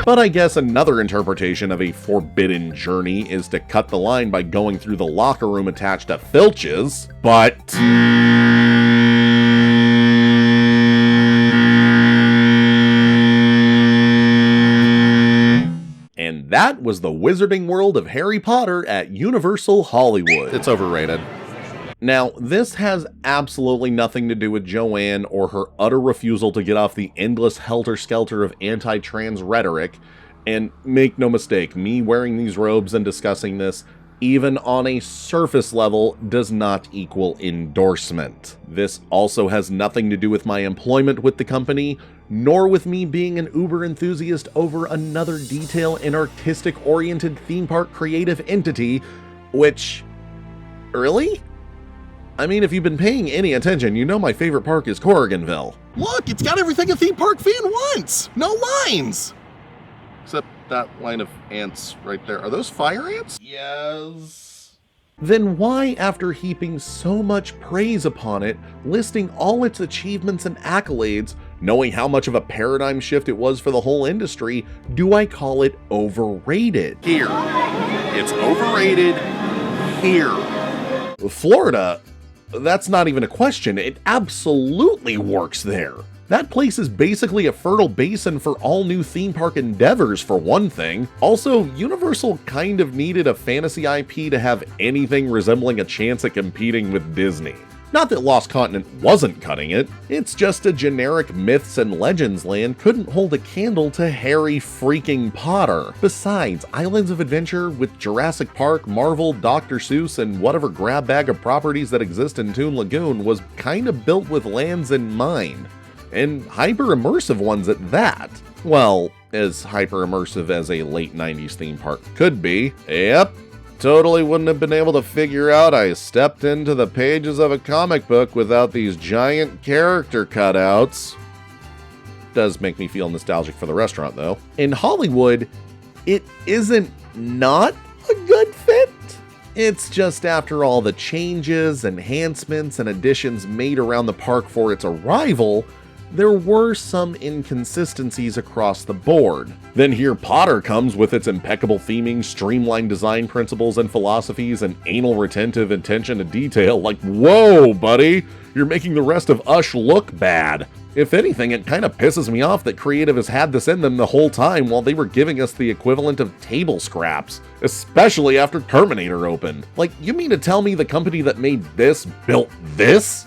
But I guess another interpretation of a forbidden journey is to cut the line by going through the locker room attached to Filch's, but... And that was the Wizarding World of Harry Potter at Universal Hollywood. It's overrated. Now, this has absolutely nothing to do with Joanne or her utter refusal to get off the endless helter-skelter of anti-trans rhetoric, and make no mistake, me wearing these robes and discussing this, even on a surface level, does not equal endorsement. This also has nothing to do with my employment with the company, nor with me being an uber enthusiast over another detail and artistic-oriented theme park creative entity, which... Really? I mean, if you've been paying any attention, you know my favorite park is Corriganville. Look, it's got everything a theme park fan wants! No lines! Except that line of ants right there. Are those fire ants? Yes. Then why, after heaping so much praise upon it, listing all its achievements and accolades, knowing how much of a paradigm shift it was for the whole industry, do I call it overrated? Here. It's overrated here. Florida, that's not even a question. It absolutely works there. That place is basically a fertile basin for all new theme park endeavors, for one thing. Also, Universal kind of needed a fantasy IP to have anything resembling a chance at competing with Disney. Not that Lost Continent wasn't cutting it, it's just a generic myths and legends land couldn't hold a candle to Harry freaking Potter. Besides, Islands of Adventure with Jurassic Park, Marvel, Dr. Seuss, and whatever grab bag of properties that exist in Toon Lagoon was kinda built with lands in mind. And hyper-immersive ones at that. Well, as hyper-immersive as a late 90s theme park could be. Yep. Totally wouldn't have been able to figure out I stepped into the pages of a comic book without these giant character cutouts. Does make me feel nostalgic for the restaurant, though. In Hollywood, it isn't not a good fit. It's just after all the changes, enhancements, and additions made around the park for its arrival, there were some inconsistencies across the board. Then here Potter comes with its impeccable theming, streamlined design principles and philosophies, and anal retentive attention to detail. Like, whoa, buddy, you're making the rest of USH look bad. If anything, it kind of pisses me off that Creative has had this in them the whole time while they were giving us the equivalent of table scraps, especially after Terminator opened. Like, you mean to tell me the company that made this built this?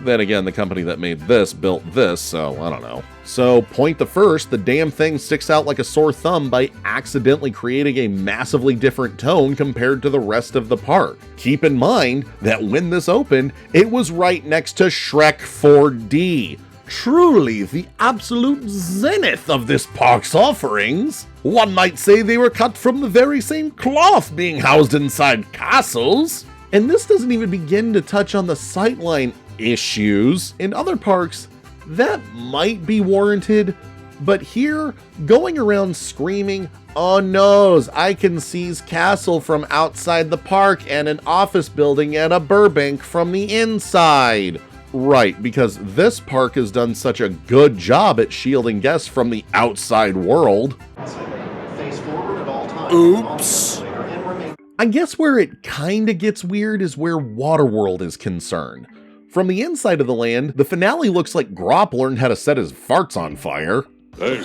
Then again, the company that made this built this, so I don't know. So, point the first, the damn thing sticks out like a sore thumb by accidentally creating a massively different tone compared to the rest of the park. Keep in mind that when this opened, it was right next to Shrek 4D. Truly the absolute zenith of this park's offerings. One might say they were cut from the very same cloth being housed inside castles. And this doesn't even begin to touch on the sightline issues. In other parks, that might be warranted, but here, going around screaming, "Oh noes, I can seize castle from outside the park and an office building and a Burbank from the inside." Right, because this park has done such a good job at shielding guests from the outside world. Oops. I guess where it kinda gets weird is where Waterworld is concerned. From the inside of the land, the finale looks like Grop learned how to set his farts on fire. Hey,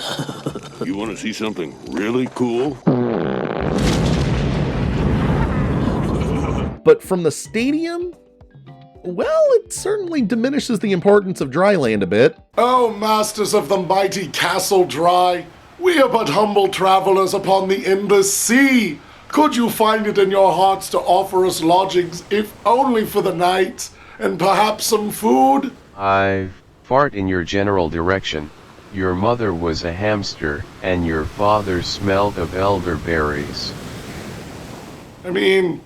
you want to see something really cool? But from the stadium, well, it certainly diminishes the importance of dry land a bit. Oh, masters of the mighty Castle Dry, we are but humble travelers upon the endless sea. Could you find it in your hearts to offer us lodgings, if only for the night? And perhaps some food? I fart in your general direction. Your mother was a hamster, and your father smelled of elderberries. I mean,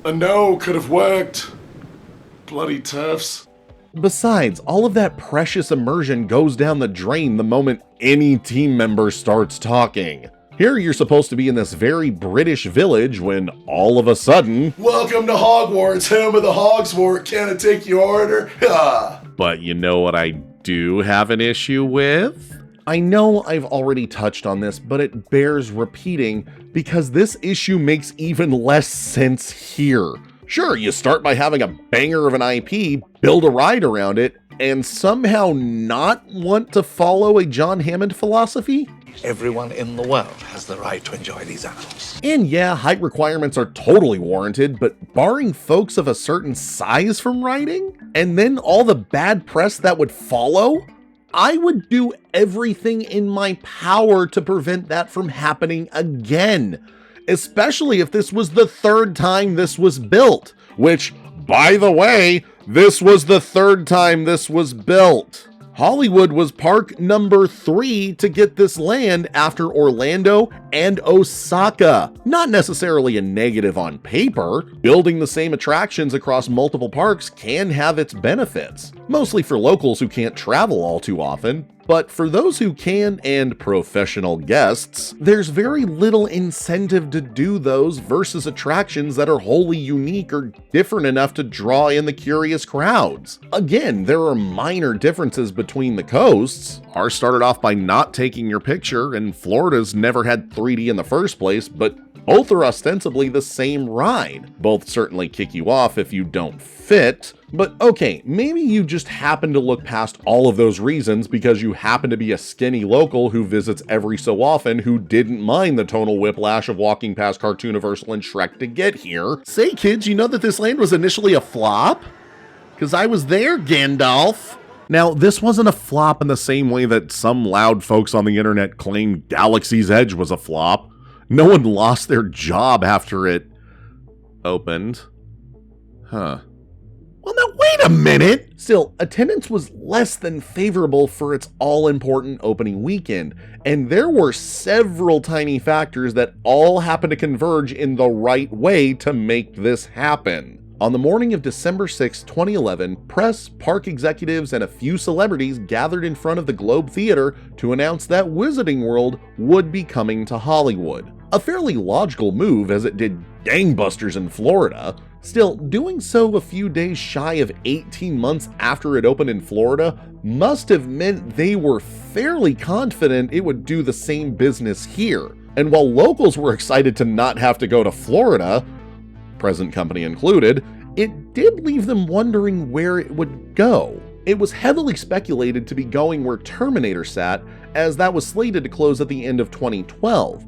a no could have worked. Bloody turfs. Besides, all of that precious immersion goes down the drain the moment any team member starts talking. Here you're supposed to be in this very British village when all of a sudden, "Welcome to Hogwarts, home of the Hogswort, can I take your order?" But you know what I do have an issue with? I know I've already touched on this, but it bears repeating because this issue makes even less sense here. Sure, you start by having a banger of an IP, build a ride around it, and somehow not want to follow a John Hammond philosophy? Everyone in the world has the right to enjoy these animals. And yeah, height requirements are totally warranted, but barring folks of a certain size from riding, and then all the bad press that would follow, I would do everything in my power to prevent that from happening again. Especially if this was the third time this was built, which, by the way, this was the third time this was built. Hollywood was park number 3 to get this land after Orlando and Osaka. Not necessarily a negative on paper. Building the same attractions across multiple parks can have its benefits, mostly for locals who can't travel all too often. But for those who can and professional guests, there's very little incentive to do those versus attractions that are wholly unique or different enough to draw in the curious crowds. Again, there are minor differences between the coasts. Ours started off by not taking your picture, and Florida's never had 3D in the first place, but both are ostensibly the same ride. Both certainly kick you off if you don't fit. But okay, maybe you just happen to look past all of those reasons because you happen to be a skinny local who visits every so often who didn't mind the tonal whiplash of walking past Cartooniversal and Shrek to get here. Say kids, you know that this land was initially a flop? 'Cause I was there, Gandalf. Now, this wasn't a flop in the same way that some loud folks on the internet claim Galaxy's Edge was a flop. No one lost their job after it opened. Huh. Well, now wait a minute! Still, attendance was less than favorable for its all-important opening weekend, and there were several tiny factors that all happened to converge in the right way to make this happen. On the morning of December 6, 2011, press, park executives, and a few celebrities gathered in front of the Globe Theater to announce that Wizarding World would be coming to Hollywood. A fairly logical move as it did gangbusters in Florida. Still, doing so a few days shy of 18 months after it opened in Florida must have meant they were fairly confident it would do the same business here. And while locals were excited to not have to go to Florida, present company included, it did leave them wondering where it would go. It was heavily speculated to be going where Terminator sat, as that was slated to close at the end of 2012.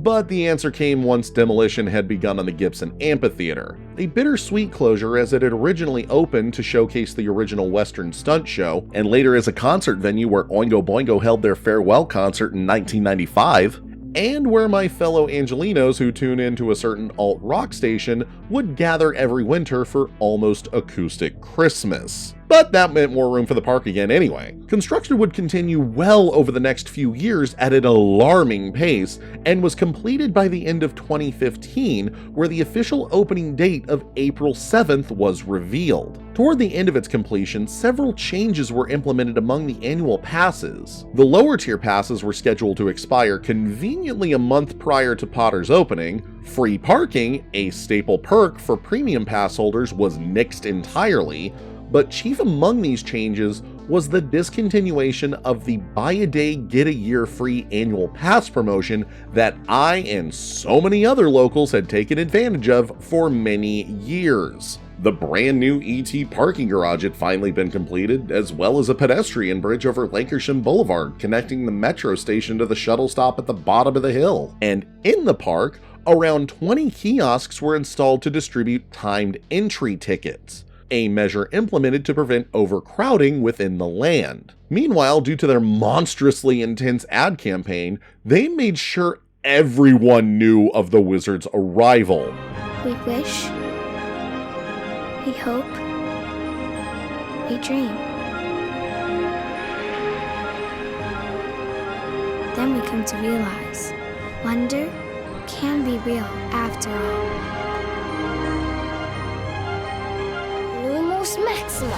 But the answer came once demolition had begun on the Gibson Amphitheater. A bittersweet closure, as it had originally opened to showcase the original Western stunt show, and later as a concert venue where Oingo Boingo held their farewell concert in 1995, and where my fellow Angelinos who tune into a certain alt-rock station would gather every winter for almost acoustic Christmas. But that meant more room for the park again anyway. Construction would continue well over the next few years at an alarming pace, and was completed by the end of 2015, where the official opening date of April 7th was revealed. Toward the end of its completion, several changes were implemented among the annual passes. The lower tier passes were scheduled to expire conveniently a month prior to Potter's opening. Free parking, a staple perk for premium pass holders, was nixed entirely. But chief among these changes was the discontinuation of the buy a day, get a year free annual pass promotion that I and so many other locals had taken advantage of for many years. The brand new ET parking garage had finally been completed, as well as a pedestrian bridge over Lancashire Boulevard connecting the metro station to the shuttle stop at the bottom of the hill. And in the park, around 20 kiosks were installed to distribute timed entry tickets, a measure implemented to prevent overcrowding within the land. Meanwhile, due to their monstrously intense ad campaign, they made sure everyone knew of the Wizard's arrival. We wish, we hope, we dream. Then we come to realize wonder can be real after all. Maxima.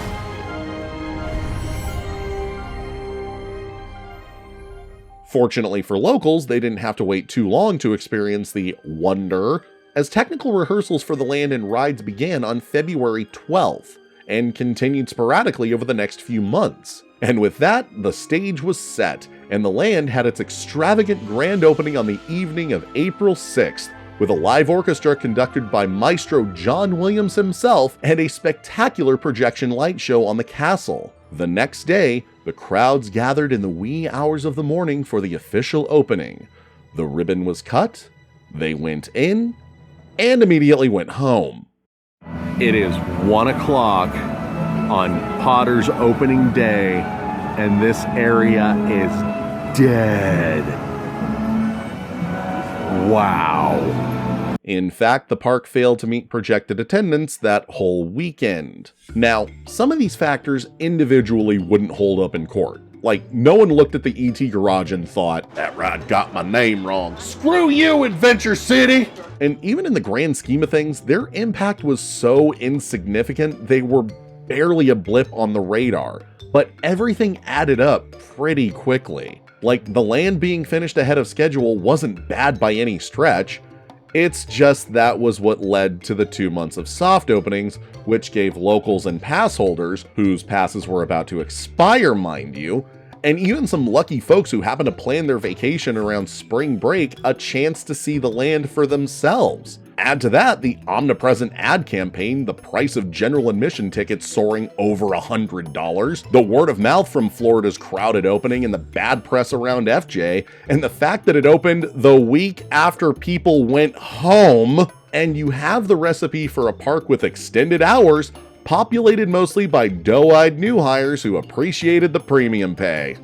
Fortunately for locals, they didn't have to wait too long to experience the wonder, as technical rehearsals for the land and rides began on February 12th and continued sporadically over the next few months. And with that, the stage was set, and the land had its extravagant grand opening on the evening of April 6th, with a live orchestra conducted by Maestro John Williams himself and a spectacular projection light show on the castle. The next day, the crowds gathered in the wee hours of the morning for the official opening. The ribbon was cut, they went in, and immediately went home. It is 1 o'clock on Potter's opening day, and this area is dead. Wow. In fact, the park failed to meet projected attendance that whole weekend. Now, some of these factors individually wouldn't hold up in court. Like, no one looked at the ET garage and thought, that ride got my name wrong. Screw you, Adventure City! And even in the grand scheme of things, their impact was so insignificant they were barely a blip on the radar. But everything added up pretty quickly. Like, the land being finished ahead of schedule wasn't bad by any stretch. It's just that was what led to the 2 months of soft openings, which gave locals and pass holders, whose passes were about to expire, mind you, and even some lucky folks who happened to plan their vacation around spring break, a chance to see the land for themselves. Add to that the omnipresent ad campaign, the price of general admission tickets soaring over $100, the word of mouth from Florida's crowded opening and the bad press around FJ, and the fact that it opened the week after people went home, and you have the recipe for a park with extended hours, populated mostly by doe-eyed new hires who appreciated the premium pay.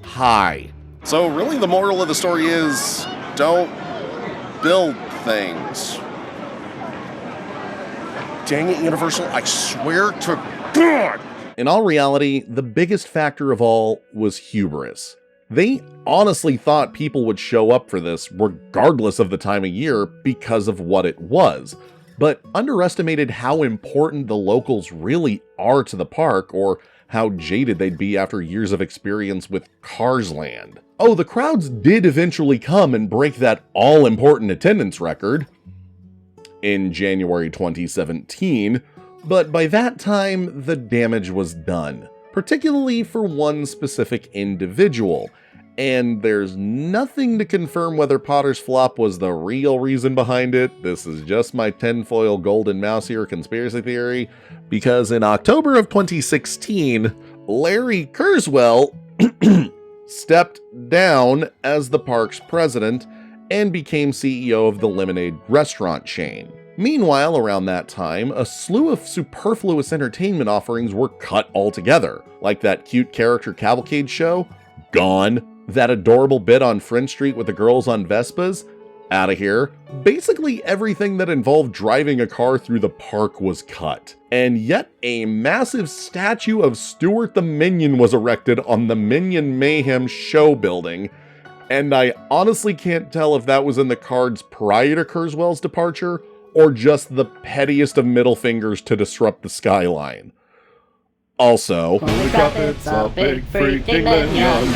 Hi. So really the moral of the story is, don't build things. Dang it, Universal, I swear to God! In all reality, the biggest factor of all was hubris. They honestly thought people would show up for this regardless of the time of year because of what it was, but underestimated how important the locals really are to the park, or how jaded they'd be after years of experience with Cars Land. Oh, the crowds did eventually come and break that all-important attendance record in January 2017, but by that time, the damage was done, particularly for one specific individual, And there's nothing to confirm whether Potter's flop was the real reason behind it. This is just my tinfoil golden mouse here conspiracy theory, because in October of 2016, Larry Kurzweil stepped down as the park's president and became CEO of the Lemonade restaurant chain. Meanwhile, around that time, a slew of superfluous entertainment offerings were cut altogether, like that cute character cavalcade show, gone. That adorable bit on French Street with the girls on Vespas, out of here. Basically everything that involved driving a car through the park was cut. And yet a massive statue of Stuart the Minion was erected on the Minion Mayhem show building, and I honestly can't tell if that was in the cards prior to Kurzweil's departure, or just the pettiest of middle fingers to disrupt the skyline. Also, holy crap, it's a big freaking minion.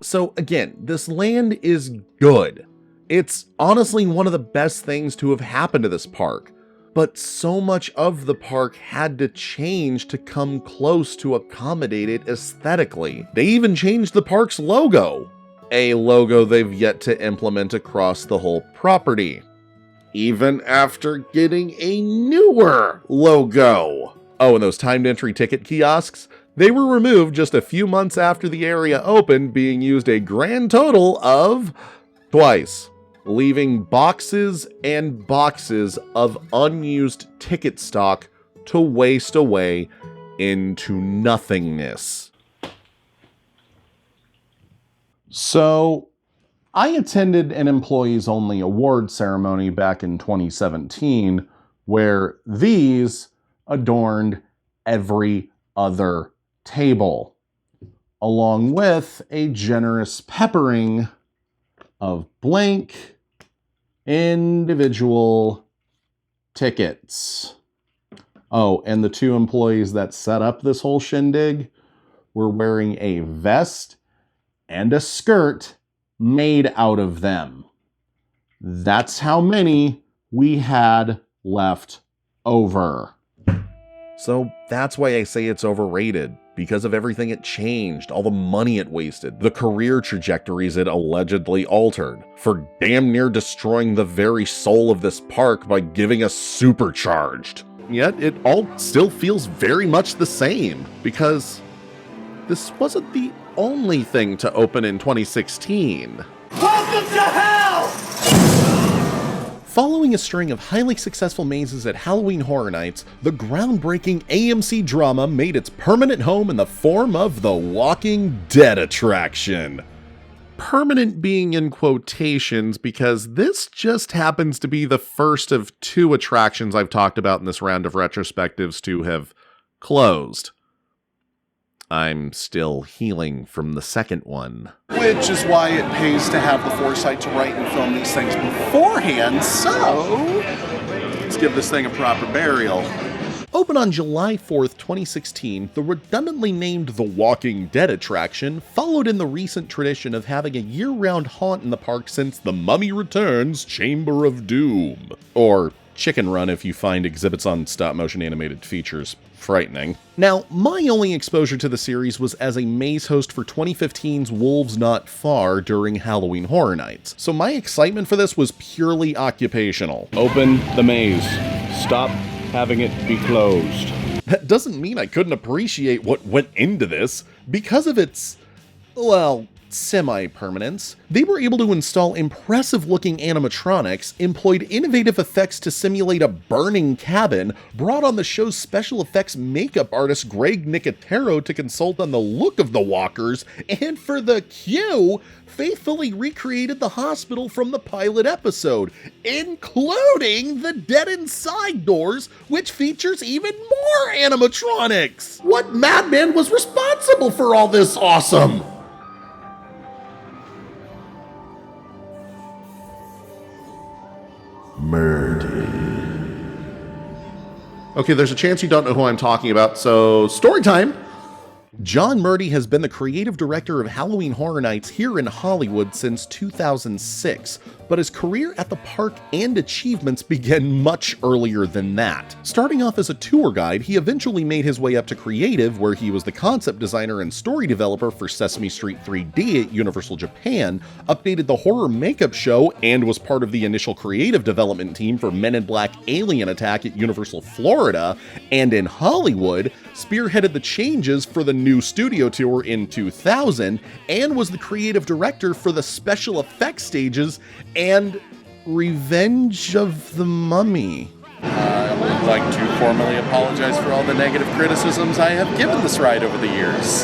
So again, this land is good. It's honestly one of the best things to have happened to this park. But so much of the park had to change to come close to accommodate it aesthetically. They even changed the park's logo. A logo they've yet to implement across the whole property, even after getting a newer logo. Oh, and those timed entry ticket kiosks? They were removed just a few months after the area opened, being used a grand total of twice, leaving boxes and boxes of unused ticket stock to waste away into nothingness. So, I attended an employees only award ceremony back in 2017 where these adorned every other table, along with a generous peppering of blank individual tickets. Oh, and the two employees that set up this whole shindig were wearing a vest and a skirt made out of them. That's how many we had left over. So that's why I say it's overrated, because of everything it changed, all the money it wasted, the career trajectories it allegedly altered, for damn near destroying the very soul of this park by giving us supercharged. Yet it all still feels very much the same, because this wasn't the only thing to open in 2016. Welcome to hell! Following a string of highly successful mazes at Halloween Horror Nights, the groundbreaking AMC drama made its permanent home in the form of the Walking Dead attraction. Permanent being in quotations because this just happens to be the first of two attractions I've talked about in this round of retrospectives to have closed. I'm still healing from the second one. Which is why it pays to have the foresight to write and film these things beforehand, so let's give this thing a proper burial. Open on July 4th, 2016, the redundantly named The Walking Dead attraction followed in the recent tradition of having a year-round haunt in the park since The Mummy Returns Chamber of Doom. Or Chicken Run if you find exhibits on stop-motion animated features frightening. Now, my only exposure to the series was as a maze host for 2015's Wolves Not Far during Halloween Horror Nights, so my excitement for this was purely occupational. Open the maze. Stop having it be closed. That doesn't mean I couldn't appreciate what went into this. Because of its, well, semi-permanence, they were able to install impressive-looking animatronics, employed innovative effects to simulate a burning cabin, brought on the show's special effects makeup artist Greg Nicotero to consult on the look of the walkers, and for the cue, faithfully recreated the hospital from the pilot episode, including the Dead Inside doors, which features even more animatronics! What madman was responsible for all this awesome? Okay, there's a chance you don't know who I'm talking about, so story time! John Murdy has been the creative director of Halloween Horror Nights here in Hollywood since 2006, but his career at the park and achievements began much earlier than that. Starting off as a tour guide, he eventually made his way up to creative, where he was the concept designer and story developer for Sesame Street 3D at Universal Japan, updated the horror makeup show, and was part of the initial creative development team for Men in Black Alien Attack at Universal Florida, and in Hollywood, spearheaded the changes for the new studio tour in 2000, and was the creative director for the special effects stages and Revenge of the Mummy. I would like to formally apologize for all the negative criticisms I have given this ride over the years.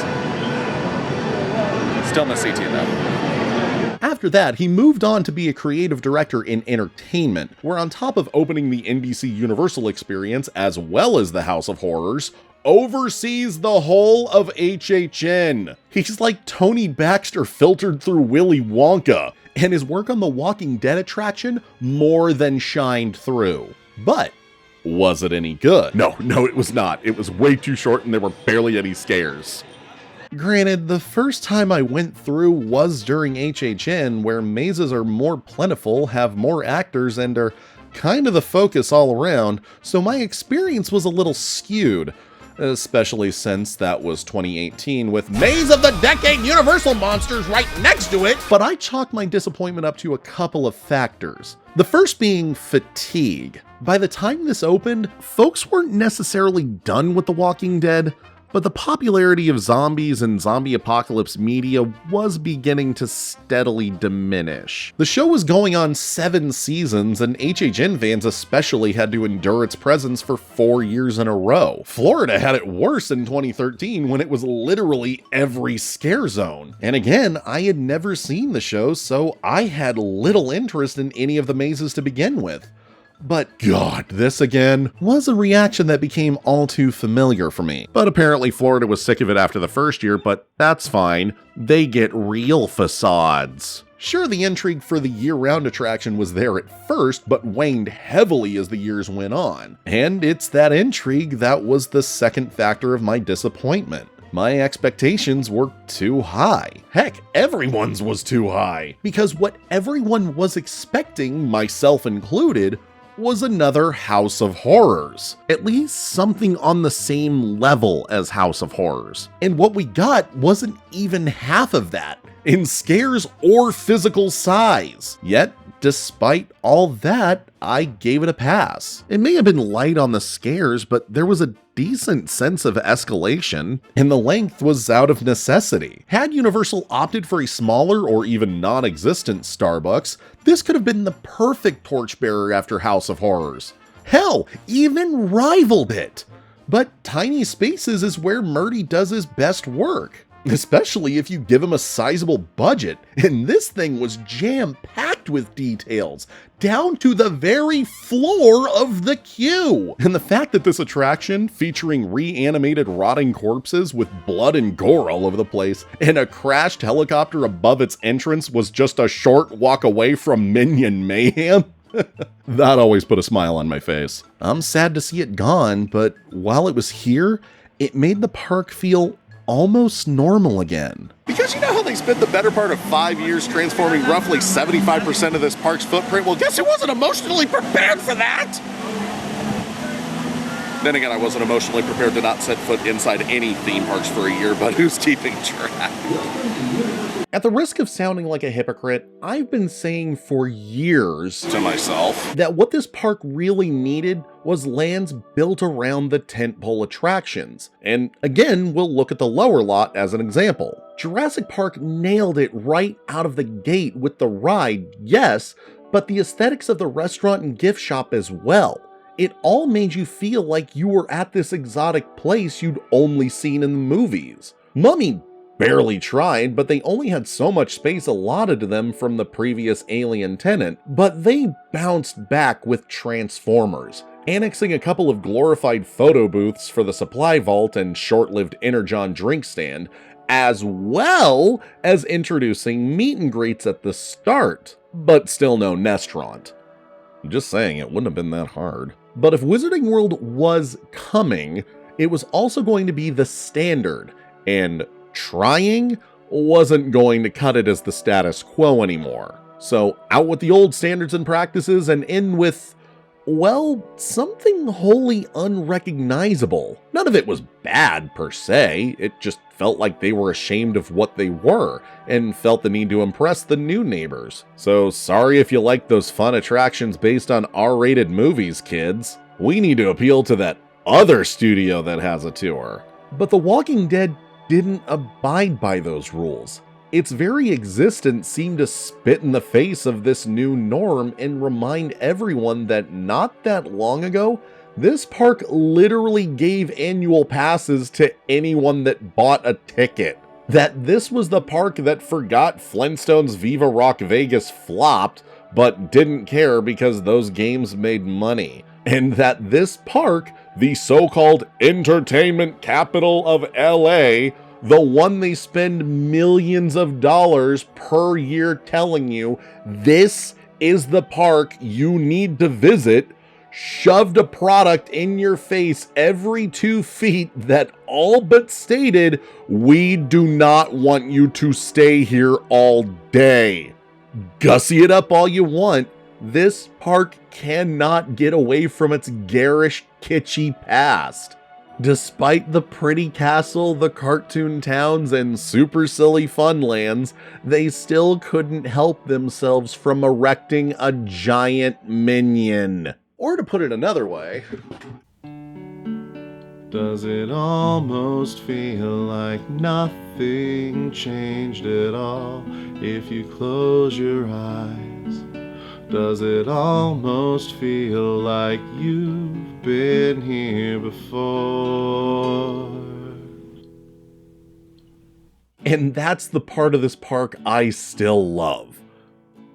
Still miss CT though. After that, he moved on to be a creative director in entertainment, where on top of opening the NBC Universal experience as well as the House of Horrors, oversees the whole of HHN. He's like Tony Baxter filtered through Willy Wonka, and his work on the Walking Dead attraction more than shined through. But was it any good? No, it was not. It was way too short and there were barely any scares. Granted, the first time I went through was during HHN, where mazes are more plentiful, have more actors, and are kind of the focus all around, so my experience was a little skewed. Especially since that was 2018 with Maze of the Decade Universal Monsters right next to it. But I chalk my disappointment up to a couple of factors. The first being fatigue. By the time this opened, folks weren't necessarily done with The Walking Dead, but the popularity of zombies and zombie apocalypse media was beginning to steadily diminish. The show was going on 7 seasons, and HHN fans especially had to endure its presence for 4 years in a row. Florida had it worse in 2013 when it was literally every scare zone. And again, I had never seen the show, so I had little interest in any of the mazes to begin with. But God, this again was a reaction that became all too familiar for me. But apparently Florida was sick of it after the first year, but that's fine. They get real facades. Sure, the intrigue for the year-round attraction was there at first, but waned heavily as the years went on. And it's that intrigue that was the second factor of my disappointment. My expectations were too high. Heck, everyone's was too high. Because what everyone was expecting, myself included, was another House of Horrors. At least something on the same level as House of Horrors. And what we got wasn't even half of that, in scares or physical size. Yet, despite all that, I gave it a pass. It may have been light on the scares, but there was a decent sense of escalation, and the length was out of necessity. Had Universal opted for a smaller or even non-existent Starbucks, this could have been the perfect torchbearer after House of Horrors. Hell, even rivaled it! But tiny spaces is where Murdy does his best work. Especially if you give him a sizable budget, and this thing was jam-packed with details, down to the very floor of the queue. And the fact that this attraction, featuring reanimated rotting corpses with blood and gore all over the place, and a crashed helicopter above its entrance was just a short walk away from Minion Mayhem, that always put a smile on my face. I'm sad to see it gone, but while it was here, it made the park feel almost normal again. Because you know how they spent the better part of 5 years transforming roughly 75% of this park's footprint? Well, guess who wasn't emotionally prepared for that? Then again, I wasn't emotionally prepared to not set foot inside any theme parks for a year, but who's keeping track? At the risk of sounding like a hypocrite, I've been saying for years to myself that what this park really needed was lands built around the tentpole attractions. And again, we'll look at the lower lot as an example. Jurassic Park nailed it right out of the gate with the ride, yes, but the aesthetics of the restaurant and gift shop as well. It all made you feel like you were at this exotic place you'd only seen in the movies. Mummy barely tried, but they only had so much space allotted to them from the previous Alien tenant, but they bounced back with Transformers, annexing a couple of glorified photo booths for the supply vault and short-lived Energon drink stand, as well as introducing meet and greets at the start, but still no Nestront. Just saying, it wouldn't have been that hard. But if Wizarding World was coming, it was also going to be the standard, and trying wasn't going to cut it as the status quo anymore. So out with the old standards and practices and in with, well, something wholly unrecognizable. None of it was bad per se, it just felt like they were ashamed of what they were and felt the need to impress the new neighbors. So sorry if you like those fun attractions based on R-rated movies, kids. We need to appeal to that other studio that has a tour. But The Walking Dead didn't abide by those rules. Its very existence seemed to spit in the face of this new norm and remind everyone that not that long ago, this park literally gave annual passes to anyone that bought a ticket. That this was the park that forgot Flintstone's Viva Rock Vegas flopped, but didn't care because those games made money. And that this park, the so-called entertainment capital of LA, the one they spend millions of dollars per year telling you this is the park you need to visit, shoved a product in your face every 2 feet that all but stated, we do not want you to stay here all day. Gussy it up all you want, this park cannot get away from its garish, kitschy past. Despite the pretty castle, the cartoon towns, and super silly funlands, they still couldn't help themselves from erecting a giant minion. Or to put it another way, does it almost feel like nothing changed at all if you close your eyes? Does it almost feel like you've been here before? And that's the part of this park I still love.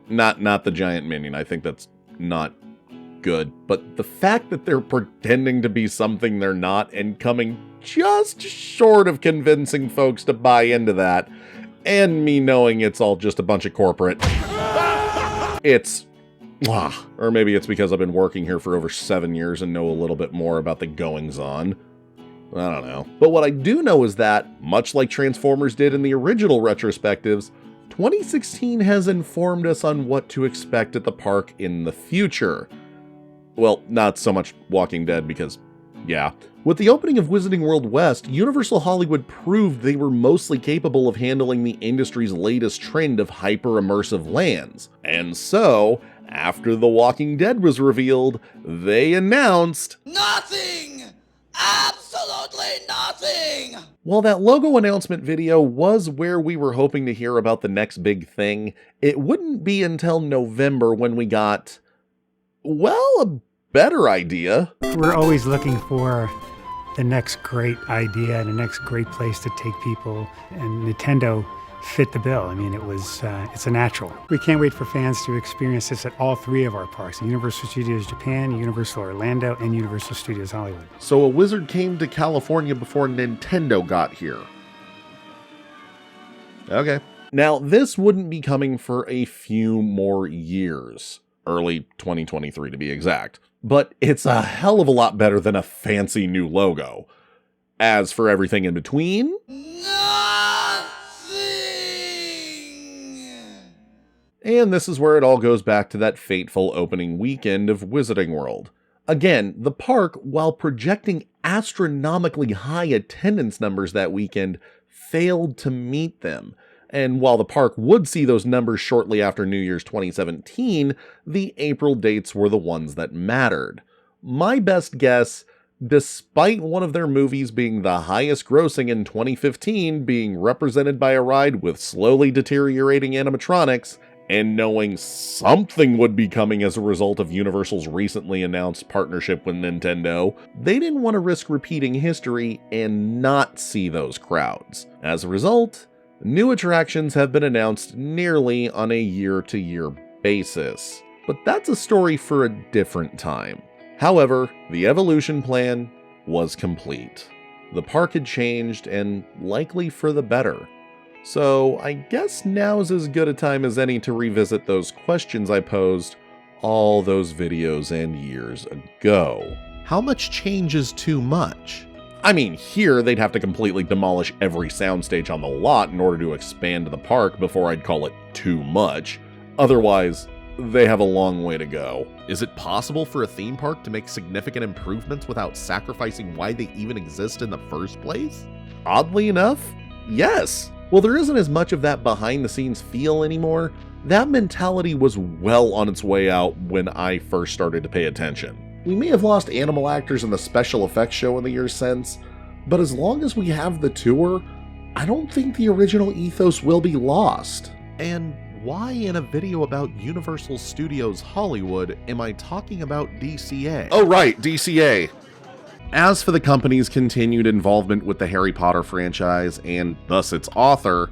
Not the giant minion, I think that's not good, but the fact that they're pretending to be something they're not and coming just short of convincing folks to buy into that, and me knowing it's all just a bunch of corporate. Or maybe it's because I've been working here for over 7 years and know a little bit more about the goings-on. I don't know. But what I do know is that, much like Transformers did in the original retrospectives, 2016 has informed us on what to expect at the park in the future. Well, not so much Walking Dead because, yeah. With the opening of Wizarding World West, Universal Hollywood proved they were mostly capable of handling the industry's latest trend of hyper-immersive lands. And so, after The Walking Dead was revealed, they announced nothing! Absolutely nothing! While that logo announcement video was where we were hoping to hear about the next big thing, it wouldn't be until November when we got, well, a better idea. We're always looking for the next great idea and the next great place to take people, and Nintendo fit the bill. I mean, it's a natural. We can't wait for fans to experience this at all 3 of our parks, Universal Studios Japan, Universal Orlando, and Universal Studios Hollywood. So a wizard came to California before Nintendo got here. Okay. Now, this wouldn't be coming for a few more years. Early 2023 to be exact. But it's a hell of a lot better than a fancy new logo. As for everything in between, and this is where it all goes back to that fateful opening weekend of Wizarding World. Again, the park, while projecting astronomically high attendance numbers that weekend, failed to meet them. And while the park would see those numbers shortly after New Year's 2017, the April dates were the ones that mattered. My best guess, despite one of their movies being the highest grossing in 2015 being represented by a ride with slowly deteriorating animatronics, and knowing something would be coming as a result of Universal's recently announced partnership with Nintendo, they didn't want to risk repeating history and not see those crowds. As a result, new attractions have been announced nearly on a year-to-year basis. But that's a story for a different time. However, the evolution plan was complete. The park had changed, and likely for the better. So I guess now's as good a time as any to revisit those questions I posed all those videos and years ago. How much change is too much? I mean, here they'd have to completely demolish every soundstage on the lot in order to expand the park before I'd call it too much. Otherwise, they have a long way to go. Is it possible for a theme park to make significant improvements without sacrificing why they even exist in the first place? Oddly enough, yes. While there isn't as much of that behind-the-scenes feel anymore, that mentality was well on its way out when I first started to pay attention. We may have lost animal actors in the special effects show in the years since, but as long as we have the tour, I don't think the original ethos will be lost. And why in a video about Universal Studios Hollywood am I talking about DCA? Oh right, DCA. As for the company's continued involvement with the Harry Potter franchise, and thus its author,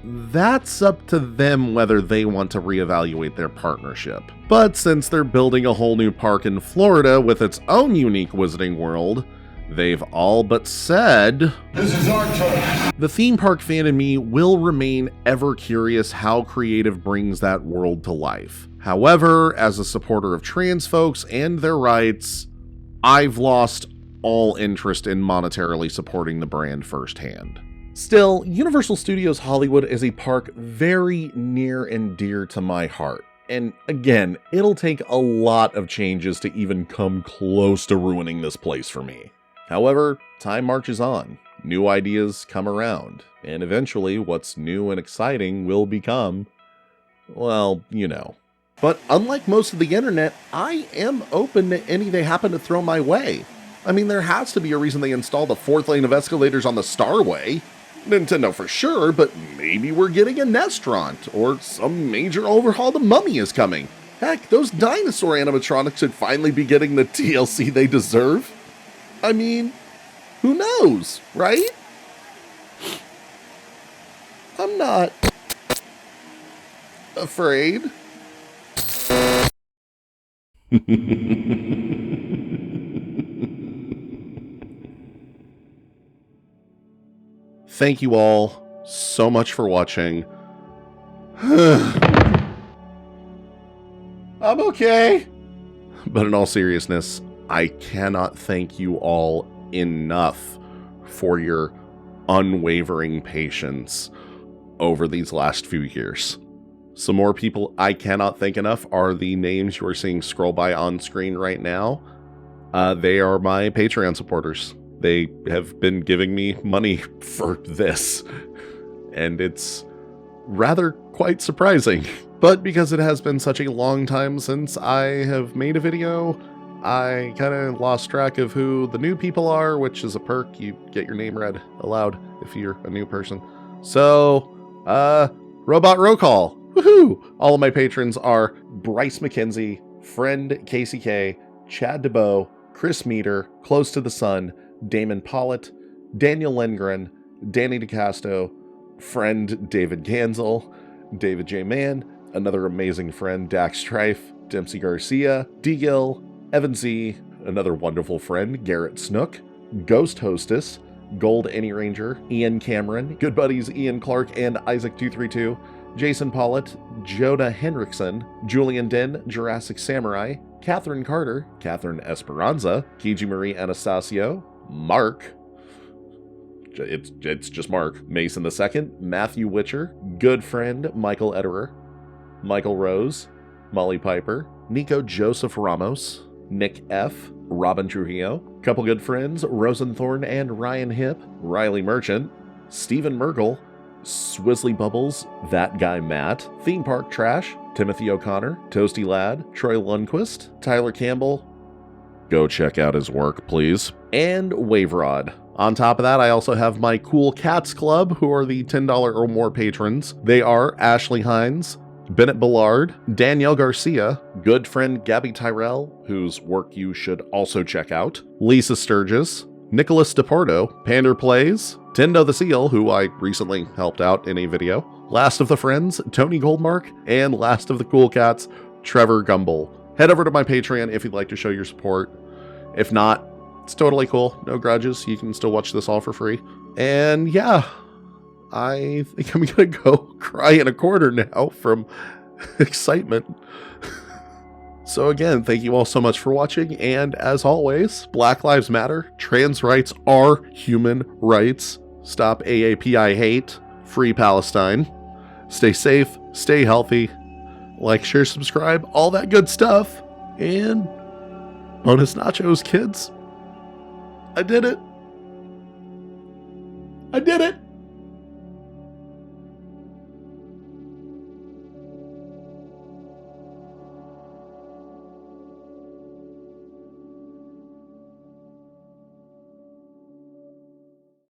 that's up to them whether they want to reevaluate their partnership. But since they're building a whole new park in Florida with its own unique Wizarding World, they've all but said, "This is our turn." The theme park fan in me will remain ever curious how creative brings that world to life. However, as a supporter of trans folks and their rights, I've lost all interest in monetarily supporting the brand firsthand. Still, Universal Studios Hollywood is a park very near and dear to my heart. And again, it'll take a lot of changes to even come close to ruining this place for me. However, time marches on, new ideas come around, and eventually what's new and exciting will become, well, you know. But unlike most of the internet, I am open to any they happen to throw my way. I mean, there has to be a reason they installed a 4th lane of escalators on the Starway. Nintendo for sure, but maybe we're getting a Nestront, or some major overhaul to Mummy is coming. Heck, those dinosaur animatronics should finally be getting the TLC they deserve. I mean, who knows, right? I'm not afraid. Thank you all so much for watching. I'm okay. But in all seriousness, I cannot thank you all enough for your unwavering patience over these last few years. Some more people I cannot thank enough are the names you are seeing scroll by on screen right now. They are my Patreon supporters. They have been giving me money for this, and it's rather quite surprising. But because it has been such a long time since I have made a video, I kind of lost track of who the new people are, which is a perk. You get your name read aloud if you're a new person. So, Robot Roll Call. Woohoo! All of my patrons are Bryce McKenzie, Friend Casey K, Chad DeBow, Chris Meter, Close to the Sun, Damon Pollitt, Daniel Lindgren, Danny DeCasto, Friend David Gansel, David J. Mann, another amazing friend Dax Strife, Dempsey Garcia, D. Gill, Evan Z, another wonderful friend Garrett Snook, Ghost Hostess, Gold Any Ranger, Ian Cameron, good buddies Ian Clark and Isaac232, Jason Pollitt, Joda Henriksen, Julian Den, Jurassic Samurai, Catherine Carter, Catherine Esperanza, Kiji Marie Anastasio, Mark, it's just Mark, Mason II, Matthew Witcher, good friend Michael Ederer, Michael Rose, Molly Piper, Nico Joseph Ramos, Nick F., Robin Trujillo, couple good friends Rosenthorn and Ryan Hipp, Riley Merchant, Stephen Merkel, Swizzly Bubbles, That Guy Matt, Theme Park Trash, Timothy O'Connor, Toasty Lad, Troy Lundquist, Tyler Campbell. Go check out his work, please. And Wave Rod. On top of that, I also have my Cool Cats Club, who are the $10 or more patrons. They are Ashley Hines, Bennett Ballard, Danielle Garcia, good friend Gabby Tyrell, whose work you should also check out, Lisa Sturgis, Nicholas DePorto, Pander Plays, Tendo the Seal, who I recently helped out in a video, Last of the Friends, Tony Goldmark, and last of the Cool Cats, Trevor Gumble. Head over to my Patreon if you'd like to show your support. If not, it's totally cool. No grudges. You can still watch this all for free. And yeah, I think I'm gonna go cry in a corner now from excitement. So again, thank you all so much for watching, and as always, Black Lives Matter, trans rights are human rights, stop AAPI hate, free Palestine, stay safe, stay healthy, like, share, subscribe, all that good stuff, and bonus nachos, kids. I did it. I did it.